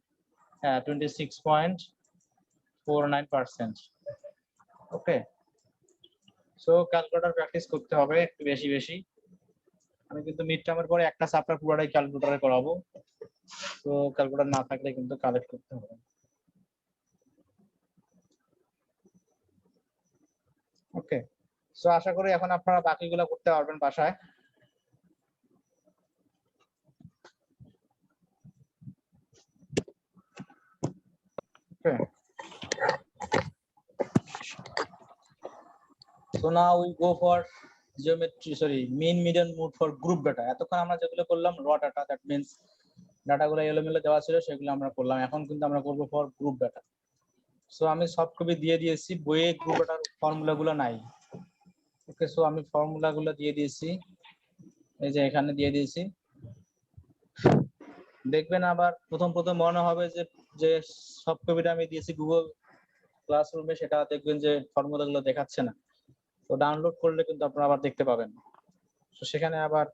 হ্যাঁ 26.49%। ওকে, সো ক্যালকুলেটর প্র্যাকটিস করতে হবে একটু বেশি বেশি। আমি কিন্তু মিড টার্মের পরে একটা চ্যাপ্টার পুরোটাই ক্যালকুলেটরে করাবো, তো ক্যালকুলেটর না থাকলে কিন্তু কালেক্ট করতে হবে। ওকে, সো আশা করি এখন আপনারা বাকিগুলো করতে পারবেন বাসায়। Okay. So now we go for geometry, sorry, mean, median, mode for group data. এতক্ষণ আমরা যেগুলো করলাম র ডাটা, দ্যাট মিন্স ডাটাগুলো এলোমেলো দেওয়া ছিল সেগুলো আমরা করলাম। এখন কিন্তু আমরা করব ফর গ্রুপ ডাটা। সো আমি সফট কপি দিয়ে দিয়েছি, বইয়ে গ্রুপ ডাটার ফর্মুলাগুলো নাই। ওকে, সো আমি ফর্মুলাগুলো দিয়ে দিয়েছি, এই যে এখানে দিয়ে দিয়েছি। দেখবেন আবার প্রথম মনে হবে যে সফট কপিটা আমি দিয়েছি গুগল ক্লাসরুমে, সেটা দেখবেন যে ফর্মুলাগুলো দেখাচ্ছে না। তো ডাউনলোড করলে কিন্তু আপনারা আবার দেখতে পাবেন। তো সেখানে আবার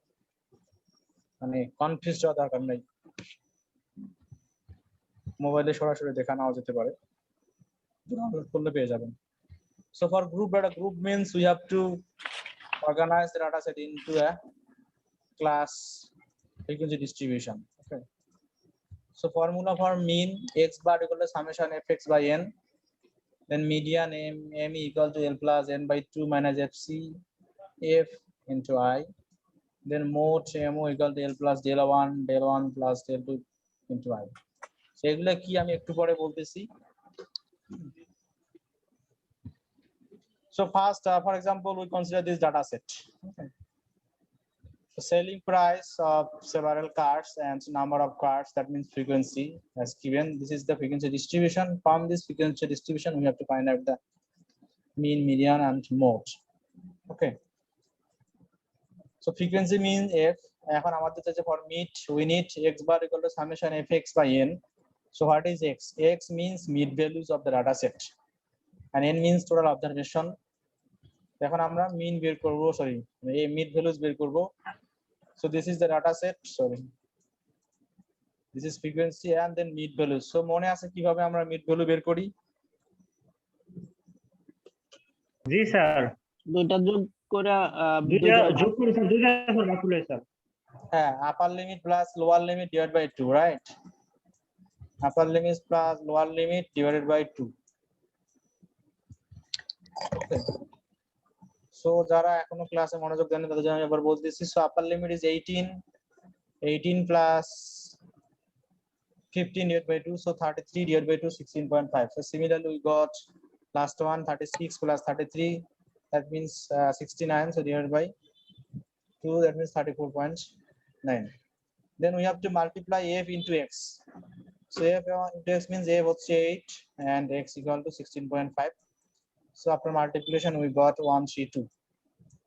মানে কনফিউজ হওয়ার দরকার নেই, মোবাইলে সরাসরি দেখা নাও যেতে পারে, ডাউনলোড করলে পেয়ে যাবেন। So for group data, group means we have to organize the data set into a class frequency distribution. Okay, so formula for mean, x bar equal to summation fx by n, then median m equal to l plus n by 2 minus fc f into I, then mode mo equal to l plus del 1 plus del 2 into I. সেগুলো কি আমি একটু পরে বলতেছি। So first, for example, we consider this data set. Okay. The selling price of several cars and number of cars, that means frequency as given. This is the frequency distribution. From this frequency distribution, we have to find out the mean, median, and mode. Okay. So frequency means f. এখন আমাদের কাছে for meet, we need x bar equal to summation fx by n. So what is x? X means mid values of the data set, and n means total observation. এখন আমরা মিন বের করব, sorry এই mid values বের করব। So this is the data set, sorry this is frequency and then mid values. So মনে আছে কিভাবে আমরা মিড ভ্যালু বের করি? জি স্যার, দুইটা যোগ করে দুইটা যোগ করে স্যার, দুইটা স্যার ভাগ করলে স্যার। হ্যাঁ, upper limit plus lower limit divide by 2, right? Upper limit plus lower limit divided by 2। Okay, so যারা এখনো ক্লাসে মনোযোগ দেন তাদের জন্য একবার বলতেছি। So upper limit is 18 plus 15 divided by 2, so 33 divided by 2, 16.5. So similarly we got last one 36 plus 33, that means 69, so divided by 2, that means 34.9. Then we have to multiply f into x. So f into x means a was 8 and x equal to 16.5. So after multiplication we got 132.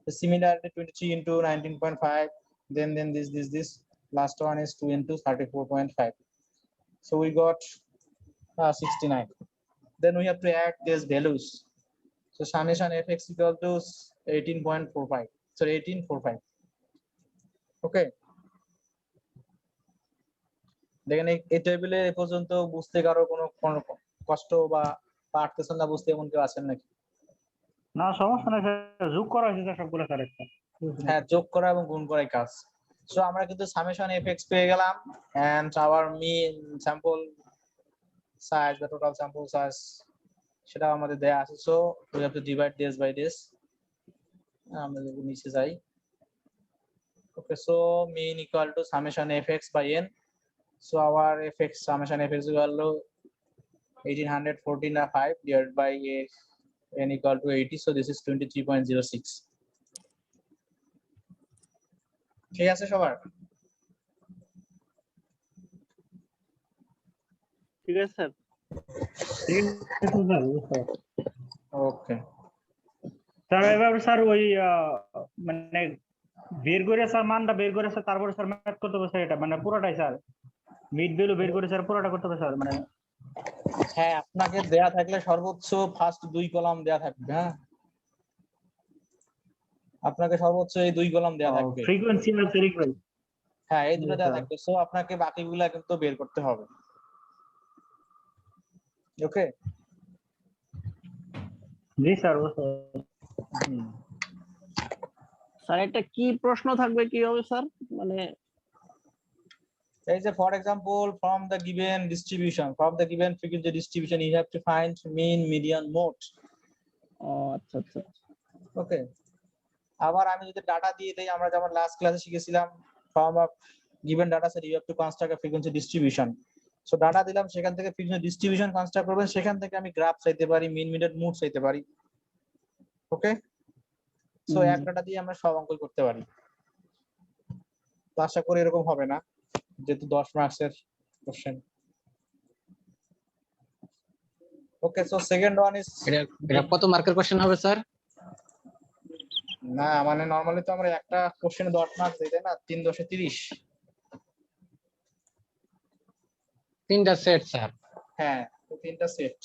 So similarly 23 into 19.5, then this last one is 2 into 34.5. So we got 69. Then we have to add these values. So summation fx equal to 18.45. So 1845. Okay. দেখেন এই টেবিলে এ পর্যন্ত বুঝতে কারো কোনো কষ্ট বা পারতেছেন না বুঝতে এমন কেউ আছেন নাকি? না সমস্যা নাই স্যার, যোগ করা হয়েছে স্যার সবগুলো স্যার একটা। হ্যাঁ, যোগ করা এবং গুণ করাই কাজ। সো আমরা কিন্তু সামেশন fx পেয়ে গেলাম and our mean sample size, the total sample size সেটা আমাদের দেয়া আছে। So we have to divide this by this. আমরা যদি নিচে যাই, ওকে, so mean equal to summation fx by n. So our fx summation fx equal to 1814.5 divided by n equal to 80. So this is 23.06. ঠিক আছে সবার? ঠিক আছে sir? ঠিক আছে স্যার, বুঝতে পারছি। ওকে, স্যার এবার স্যার ওই মানে বের করে স্যার মানটা বের করে স্যার তারপরে স্যার ম্যাথ করতে হবে স্যার, এটা মানে পুরোটাই স্যার মিড ভ্যালু বের করে স্যার পুরোটা করতে হবে স্যার, মানে হ্যাঁ আপনাকে দেয়া থাকলে সর্বোচ্চ ফার্স্ট 2 কলাম দেয়া থাকবে। হ্যাঁ, আপনাকে সর্বোচ্চ এই 2 কলাম দেয়া থাকবে। ফ্রিকোয়েন্সি আর সিরিক ভাই। হ্যাঁ, এই দুটো জি, দেয়া স্যার। থাকবে। সো আপনাকে বাকিগুলা কিন্তু বের করতে হবে। ওকে, জি স্যার, বুঝতে পারছি। স্যার একটা কি প্রশ্ন থাকবে কি হবে স্যার, মানে এই যে for example from the given distribution, from the given frequency distribution you have to find mean, median, mode. ও আচ্ছা আচ্ছা। ওকে, আবার আমি যদি ডাটা দিয়ে দেই, আমরা যেমন লাস্ট ক্লাসে শিখেছিলাম from a given data set you have to construct a frequency distribution. So data দিলাম, সেখান থেকে frequency distribution কনস্ট্রাক্ট করবেন, সেখান থেকে আমি গ্রাফ চাইতে পারি, মিন, মিডিয়ান, মোড চাইতে পারি। ওকে, সো এক ডাটা দিয়ে আমরা সব অঙ্ক করতে পারি। তো আশা করি এরকম হবে না, যেহেতু 10 মার্কসের question. Okay, so second one is, এটা কত মার্কের কোশ্চেন হবে স্যার? না মানে নরমালি তো আমরা একটা কোশ্চেনে 10 মার্কস দিই, তাই না? 3 10 30। 3টা সেট স্যার। হ্যাঁ, তো 3টা set.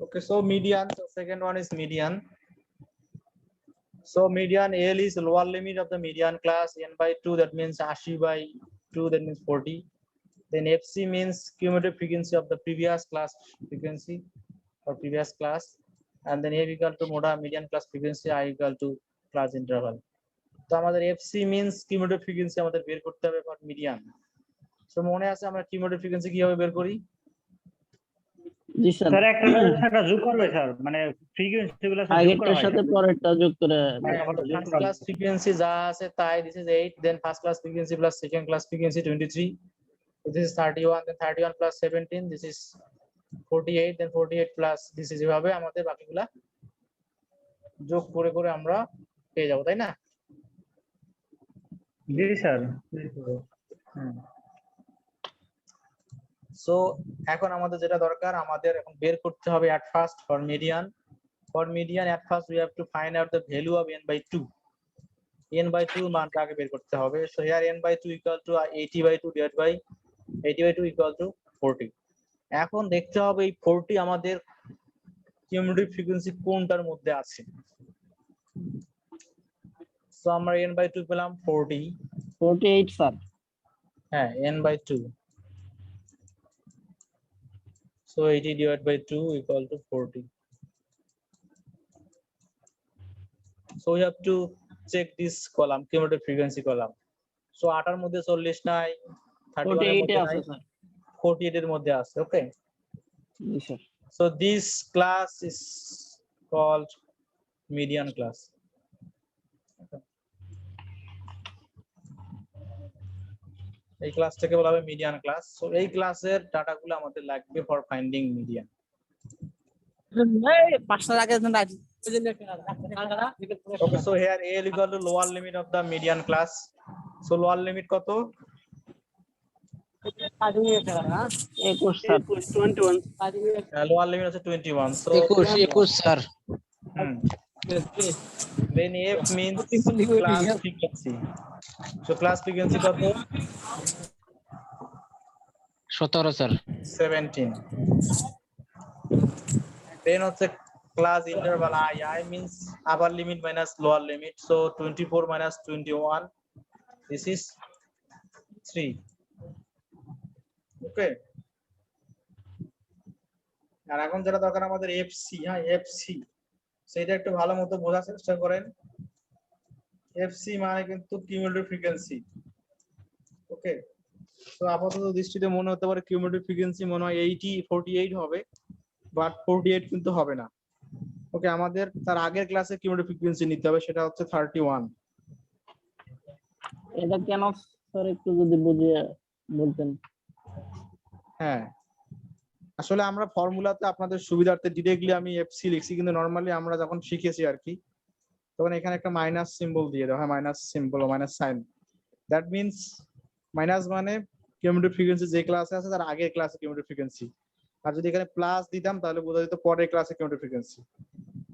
Okay, so median, so second one is median. So median L is lower limit of the median class n by 2, that means 80 by 2, that means 40. Then FC means cumulative frequency of the previous class frequency or previous class, and then A equal to moda median class frequency, I equal to class interval. তো আমাদের FC means cumulative frequency আমাদের বের করতে হবে for median. So মনে আছে আমরা cumulative frequency কিভাবে বের করি? জি স্যার, স্যার একটা যোগ করবে স্যার, মানে ফ্রিকোয়েন্সি গুলো স্যার যোগ করা আগেরটার হয় সাথে স্যার। পরেরটা যোগ করে। ফার্স্ট ক্লাস ফ্রিকোয়েন্সি যা আছে তাই, this is 8, then first class frequency plus second class frequency 23, so this is 31, then 31 plus 17, this is 48, then 48 plus this is, এভাবে আমাদের বাকিগুলা যোগ করে করে আমরা পেয়ে যাব, তাই না? জি স্যার। সো এখন আমাদের যেটা দরকার, আমাদের এখন বের করতে হবে at first for median. For median at first we have to find out the value of n by 2. n by 2 মানটা আগে বের করতে হবে। So here n by 2 equal to 80 by 2 divided by 80 by 2 equal to 40. এখন দেখতে হবে এই 40 আমাদের কিউমুলেটিভ ফ্রিকোয়েন্সি কোনটার মধ্যে আছে। সো আমরা n by 2 পেলাম 40। 48 স্যার। হ্যাঁ, n by 2, so 80 divided by 2 equal to 40. So we have to check this column, cumulative frequency column. So 8 এর মধ্যে 40 নাই, 31 এর 48 মধ্যে এ নাই, আছে স্যার। 48 এর মধ্যে আছে। ওকে, জি sir. so this class is called median class. এই ক্লাসটাকে বলা হবে মিডিয়ান ক্লাস। সো এই ক্লাসের ডাটাগুলো আমাদের লাগবে for finding median. Okay, so here A equal to lower limit of the median class. So lower limit কত? 21 স্যার। 21 Lower limit আছে 21. So 21 sir. then F means class frequency. So class frequency কত? 17 sir. 17. Then হচ্ছে class interval I. I means upper limit minus lower limit. So 24 minus 21. This is 3. Okay. আর এখন যেটা দরকার আমাদের FC, হ্যাঁ FC, সেটা একটু ভালো মতো বোঝার চেষ্টা করেন। FC মানে কিন্তু কিউমুলেটিভ ফ্রিকোয়েন্সি। ওকে, তো আপাতত দৃষ্টিতে মনে হতে পারে কিউমুলেটিভ ফ্রিকোয়েন্সি মনে হয় 48 হবে, বাট 48 কিন্তু হবে না। ওকে, আমাদের তার আগের ক্লাসে কিউমুলেটিভ ফ্রিকোয়েন্সি নিতে হবে, সেটা হচ্ছে 31। এটা কেন স্যার একটু যদি বুঝিয়ে বলতেন। হ্যাঁ, আসলে আমরা ফর্মুলাতে আপনাদের সুবিধার্থে ডিরেক্টলি আমি এফসি লিখছি, কিন্তু নরমালি আমরা যখন শিখেছি আর কি, তখন এখানে একটা মাইনাস সিম্বল দিয়ে দেওয়া হয়, মাইনাস সিম্বল ও minus sign. That means minus মানে কিউমুলেটিভ ফ্রিকোয়েন্সি যে ক্লাসে আছে তার আগের ক্লাসে কিউমুলেটিভ ফ্রিকোয়েন্সি, আর যদি এখানে প্লাস দিতাম তাহলে বোঝা যেত পরের ক্লাসে কিউমুলেটিভ ফ্রিকোয়েন্সি।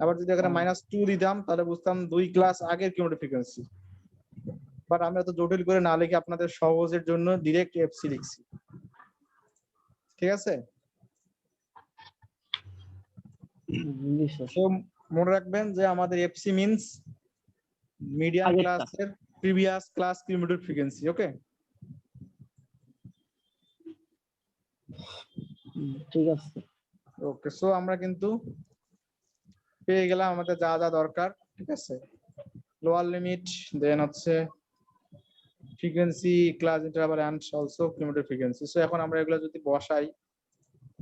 আবার যদি এখানে -2 দিতাম তাহলে বুঝতাম 2 ক্লাস আগের কিউমুলেটিভ ফ্রিকোয়েন্সি। বাট আমি এত জটিল করে না লিখে আপনাদের সহজের জন্য ডাইরেক্ট এফসি লিখছি, ঠিক আছে? জি স্যার। তো মনে রাখবেন যে আমাদের এফসি মিন্স মিডিয়ান আগেরটা। ক্লাসের প্রিভিয়াস ক্লাস কিউমুলেটিভ ফ্রিকোয়েন্সি। ওকে, ঠিক আছে। ওকে। সো আমরা কিন্তু পেয়ে গেলাম আমাদের যা যা দরকার, ঠিক আছে? লোয়ার লিমিট, দেন হচ্ছে frequency, class interval and also cumulative frequency. So এখন আমরা এগুলো যদি বসাই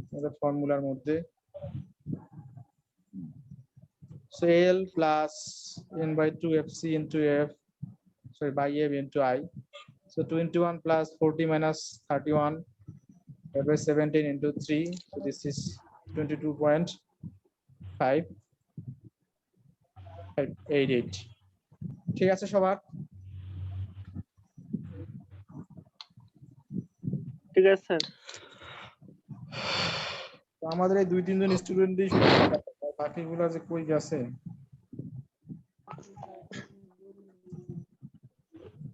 আমাদের ফর্মুলার মধ্যে, so L plus n by 2 fc into f, sorry, by f into I. So 21 plus 40 minus 31 by 17 into 3, so this is 22.588. ঠিক আছে সবার? ঠিক আছে স্যার। তো আমাদের এই 2-3 জন স্টুডেন্টই বাকিগুলো যে কই গেছে?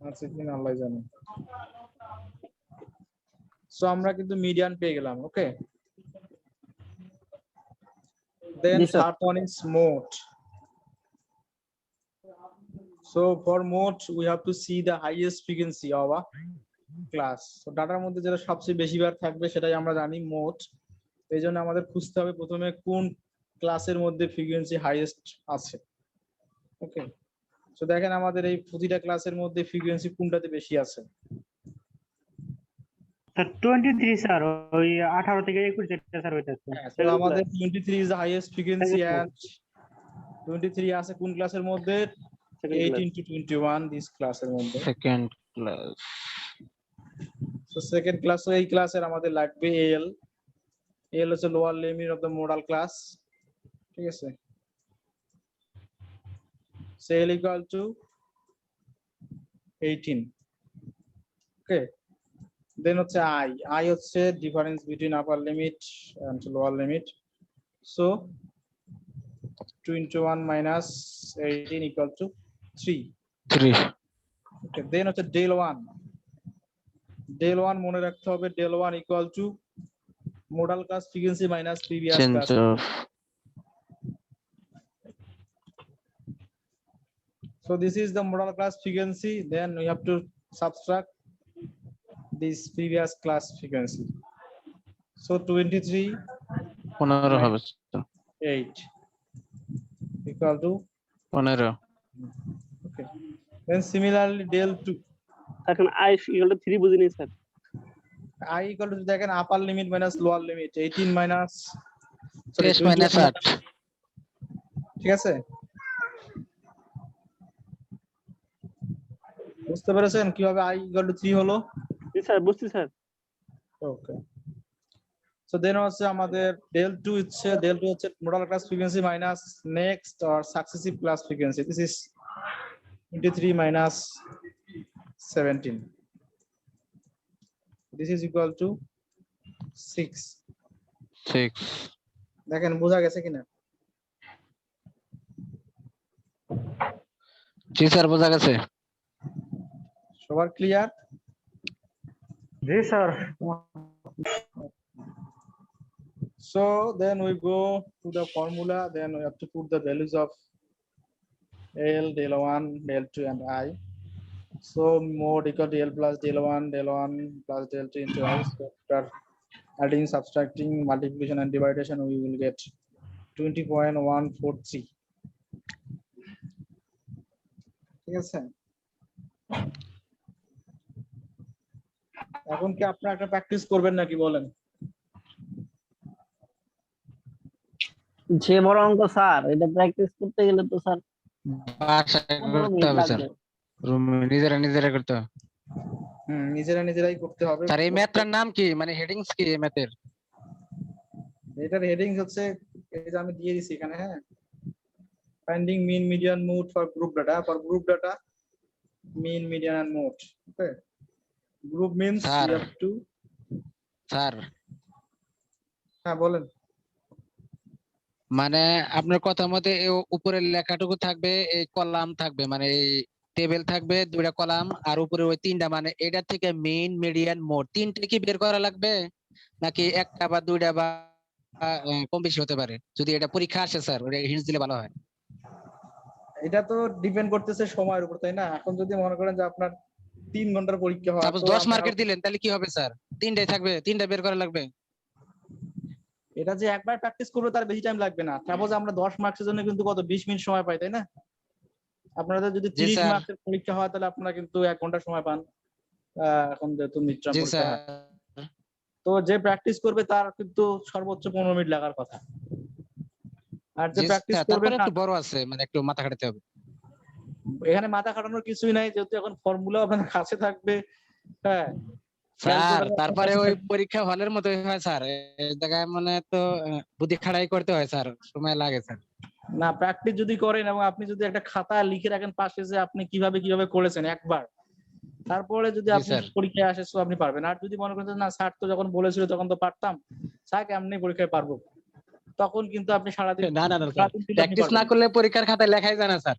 আচ্ছা, কিনা আল্লাহ জানে। সো আমরা কিন্তু মিডিয়ান পেয়ে গেলাম। ওকে, then Yes, sir. third one is mode. So for mode we have to see the highest frequency of a class. So ডাটার মধ্যে যেটা সবচেয়ে বেশিবার থাকবে সেটাই আমরা জানি মোড। এই জন্য আমাদের খুঁজতে হবে প্রথমে কোন ক্লাসের মধ্যে ফ্রিকোয়েন্সি হাইয়েস্ট আছে। ওকে, সো দেখেন আমাদের এই প্রতিটা ক্লাসের মধ্যে ফ্রিকোয়েন্সি কোনটাতে বেশি আছে? স্যার 23 স্যার, ওই 18 থেকে 21 যেটা স্যার ওইটা স্যার। হ্যাঁ, so আমাদের 23 is the highest frequency and 23 আছে কোন ক্লাসের মধ্যে? 18 to 21 দিস ক্লাসের মধ্যে। Second class. So second class, এই ক্লাসের আমাদের লাগবে এল। এল হচ্ছে lower limit of the modal class, ঠিক আছে? So L equal to 18। Okay, then হচ্ছে আই। আই হচ্ছে difference between upper limit and lower limit. So 21 minus 18 equal to 3. 3 Okay, then হচ্ছে del 1। del 1 মনে রাখতে হবে, del 1 equal to modal class frequency minus previous change class। Of So this is the modal class frequency, then we have to subtract this previous class frequency. So 23 15 হবে 8 equal to 15 okay. Then similarly del 2, এখন I equal to 3 বুঝিনি sir. I equal to দেখেন upper limit minus lower limit 18 minus sorry 23 minus 21 8 ঠিক আছে? বুঝতে পেরেছেন কিভাবে I equal to 3 হলো? জি স্যার, বুঝছি স্যার। ওকে, সো দেন হচ্ছে আমাদের del 2 হচ্ছে modal class frequency minus next or successive class frequency. This is 23 minus 17. This is equal to 6. 6 দেখেন বোঝা গেছে কিনা? জি স্যার বোঝা গেছে। সবার clear? G sir. So then we go to the formula, then we have to put the values of L, del 1, del 2 and I. So mode equal to L plus del 1 plus del 2 into I. So after adding, subtracting, multiplication and division, we will get 20.143. ঠিক আছে? এখন কি আপনারা একটা practice করবেন নাকি বলেন? যে বড় অঙ্ক স্যার, এটা প্র্যাকটিস করতে গেলে তো স্যার বাসায় 15 করতে মিনিট হবে স্যার, লাগবে। রুমে নিজেরা করতে হবে। নিজেরাই করতে হবে। স্যার এই ম্যাথটার নাম কি, মানে হেডিংস কি এই ম্যাথের? এটার হেডিং হচ্ছে এই যে আমি দিয়ে দিছি এখানে, হ্যাঁ finding mean, median, mode for group data. For group data, mean, median, and mode. Okay. Group means Sir. you have to. Sir হ্যাঁ বলেন। মানে আপনার কথা মতে উপরের লেখাটুকু থাকবে, এই কলাম থাকবে, মানে এই টেবিল থাকবে 2টা কলাম, আর উপরে ওই 3টা, মানে এটা থেকে মেইন, মিডিয়ান, মোড 3টে কি বের করা লাগবে, নাকি একটা বা 2টা বা কম বেশি হতে পারে? যদি এটা পরীক্ষা আসে স্যার, ওটা হিন্টস দিলে ভালো হয়। এটা তো ডিপেন্ড করতেছে সময়ের উপর, তাই না? এখন যদি মনে করেন যে আপনার 3 ঘন্টার পরীক্ষা হয়, সাপোজ তো 10 আমরা- মার্কের দিলেন, তাহলে কি হবে স্যার? 3টাই থাকবে, 3টা বের করা লাগবে। এটা যে একবার প্র্যাকটিস করবে তার বেশি টাইম লাগবে না। সাপোজ আমরা 10 মার্কসের জন্য কিন্তু কত 20 মিনিট সময় পাই, তাই না? আপনাদের যদি 30 স্যার। মার্কসের পরীক্ষা হয় তাহলে আপনারা কিন্তু 1 ঘন্টা সময় পান। এখন যেহেতু মিডটার্ম জি পরীক্ষা হয়, স্যার। তো যে প্র্যাকটিস করবে তার কিন্তু সর্বোচ্চ 15 মিনিট লাগার কথা। আর যে জি প্র্যাকটিস স্যার, করবে তারপরে না, একটু বড় আছে, মানে একটু মাথা খাটাতে হবে। এখানে মাথা খাটানোর কিছুই নাই, যেহেতু এখন ফর্মুলা আপনার কাছে থাকবে। হ্যাঁ, স্যার ক্যালকুলেটর তারপরে ওই পরীক্ষা হলের মতো হয় স্যার, এই জায়গায় মানে তো বুদ্ধি খাড়াই করতে হয় স্যার, সময় লাগে স্যার। না, প্র্যাকটিস যদি করেন এবং আপনি যদি একটা খাতা লিখে রাখেন পাশে যে আপনি কিভাবে কিভাবে করেছেন একবার, তারপরে যদি জি আপনি স্যার। পরীক্ষায় আসে তো আপনি পারবেন। আর যদি মনে করেন যে না স্যার তো যখন বলেছিল তখন তো পারতাম, স্যার এমনি পরীক্ষায় পারবো, তখন কিন্তু আপনি সারাদিন না না না স্যার, সারাদিন কিন্তু আপনি প্র্যাকটিস না পারবেন। করলে পরীক্ষার খাতায় লেখাই যায় না স্যার।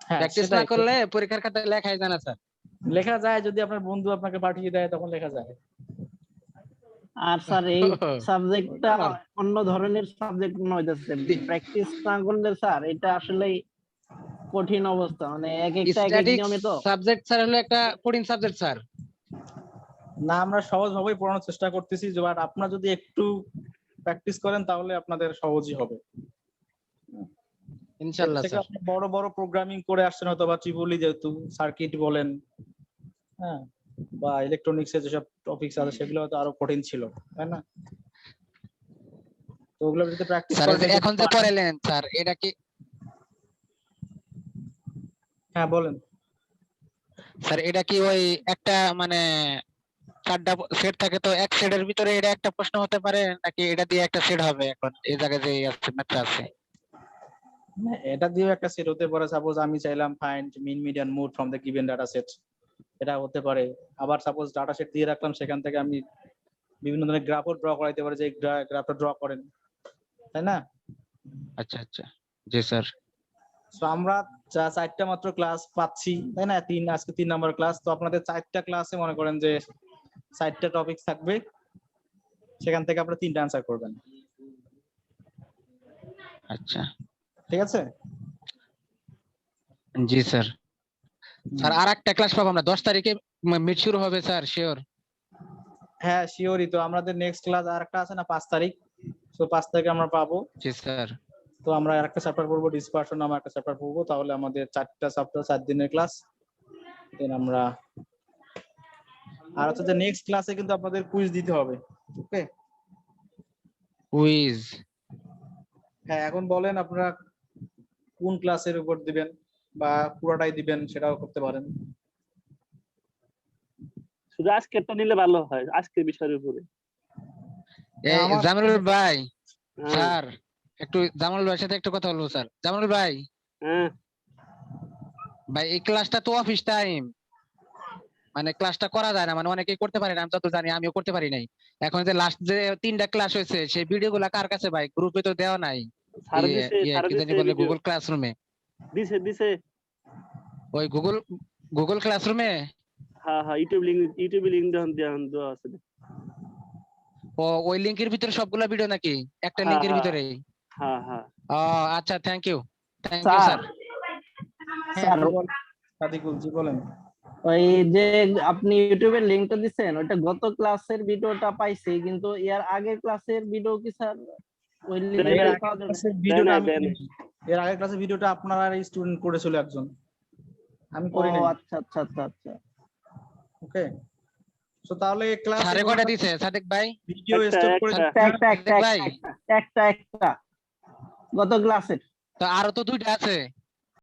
হ্যাঁ, প্র্যাকটিস না সেটাই। করলে পরীক্ষার খাতায় লেখাই যায় না স্যার। লেখা যায়, যদি আপনার বন্ধু আপনাকে পাঠিয়ে দেয় তখন লেখা যায়। আর স্যার এই সাবজেক্টটা অন্য ধরনের সাবজেক্ট নয়, প্র্যাকটিস না করলে স্যার এটা আসলে কঠিন অবস্থা, মানে এক একটা এক এক স্ট্যাটিক্স নিয়মে তো। সাবজেক্ট স্যার হলো একটা কঠিন সাবজেক্ট স্যার। না, আমরা সহজ ভাবেই পড়ানোর চেষ্টা করতেছি, যে আর আপনারা যদি একটু প্র্যাকটিস করেন তাহলে আপনাদের সহজই হবে। ইনশাআল্লাহ থেকে স্যার। আপনি বড় বড় প্রোগ্রামিং করে আসছেন, হয়তো বা ট্রিপলি, যেহেতু সার্কিট বলেন, হ্যাঁ, বা ইলেকট্রনিক্স এর যেসব টপিকস আছে সেগুলো হয়তো আরো কঠিন ছিল, তাই না? তো ওগুলো যদি প্র্যাকটিস স্যার করেন, এখন যে পড়ালেন স্যার, এটা কি হ্যাঁ বলেন। স্যার এটা কি ওই একটা মানে 4টা সেট থাকে, তো এক সেটের ভিতরে এটা একটা প্রশ্ন হতে পারে, নাকি এটা দিয়ে একটা সেট হবে? এখন এই জায়গায় যে আছে ম্যাথটা আছে, হ্যাঁ, এটা দিয়েও একটা সেট হতে পারে। সাপোজ আমি চাইলাম find mean, median, mode from the given data set, এটা হতে পারে। আবার সাপোজ ডাটা সেট দিয়ে রাখলাম, সেখান থেকে আমি বিভিন্ন ধরনের গ্রাফও ড্র করাইতে পারি, যে গ্রাফটা ড্র করেন, তাই না? আচ্ছা আচ্ছা। জি স্যার। তো আমরা 4টা মাত্র ক্লাস পাচ্ছি, তাই না? আজকে 3 নাম্বার ক্লাস। তো আপনাদের 4টা ক্লাসে মনে করেন যে 4টা টপিক থাকবে, সেখান থেকে আপনারা 3টা অ্যান্সার করবেন, আচ্ছা ঠিক আছে? জি স্যার। স্যার আর একটা ক্লাস পাবো আমরা 10 তারিখে, মিট শুরু হবে স্যার, শিওর? হ্যাঁ শিওরই। তো আমাদের নেক্সট ক্লাস আর একটা আছে না 5 তারিখ, তো 5 তারিখে আমরা পাবো। জি স্যার। তো আমরা আরেকটা চ্যাপ্টার পড়বো, ডিসপারশন নামে একটা চ্যাপ্টার পড়বো। তাহলে আমাদের 4টা চ্যাপ্টার, 4 দিনের ক্লাস। দেন আমরা আর হচ্ছে যে নেক্সট ক্লাসে কিন্তু আপনাদের কুইজ দিতে হবে, ওকে? কুইজ? হ্যাঁ, এখন বলেন আপনারা কোন ক্লাসের উপর দিবেন, বা পুরোটাই দিবেন, সেটাও করতে পারেন। শুধু আজকেরটা নিলে ভালো হয়, আজকের বিষয়ের উপরে। এই আমার- জামিরুল ভাই, হ্যাঁ স্যার একটু জামালুল ভাইয়ের সাথে একটু কথা বলবো স্যার। জামালুল ভাই, হ্যাঁ ভাই এই ক্লাসটা তো অফিস টাইম, মানে ক্লাসটা করা যায় না, মানে অনেকেই করতে পারে না, আমি যত জানি আমিও করতে পারি নাই। এখন যে লাস্ট যে 3টা ক্লাস হয়েছে, সেই ভিডিও গুলা কার কাছে ভাই? গ্রুপে তো দেওয়া নাই। স্যার দিছে, স্যার কি জানি দিছে বলে, video। গুগল ক্লাসরুমে। দিছে দিছে। ওই গুগল ক্লাসরুমে? হ্যাঁ হ্যাঁ, ইউটিউবে লিংক দেওয়া আছে। ও ওই লিংকের ভিতরে সবগুলা ভিডিও নাকি একটা হ্যাঁ, লিংকের হ্যাঁ। ভিতরে? হ্যাঁ হ্যাঁ ও আচ্ছা, thank you sir sir. Sir Sadikul ji বলেন। ওই যে আপনি ইউটিউবের লিংকটা দিচ্ছেন, ওইটা গত ক্লাসের ভিডিওটা পাইছি, কিন্তু এর আগের ক্লাসের ভিডিও কি স্যার ওই এর লিংকে আগের পাওয়া যাবে? ক্লাসের ভিডিওটা আমি দেয় নাই। করিনি। এর আগের ক্লাসের ভিডিওটা আপনার আর স্টুডেন্ট করেছিল একজন, আমি ও করি নাই, আচ্ছা আচ্ছা আচ্ছা আচ্ছা। ওকে? তো তাহলে ক্লাস স্যারে কয়টা দিছে সাদিক ভাই? ভিডিও একটা, স্টপ করে একটা। একটা ভাই গত ক্লাসের। তো আরো তো 2টা আছে।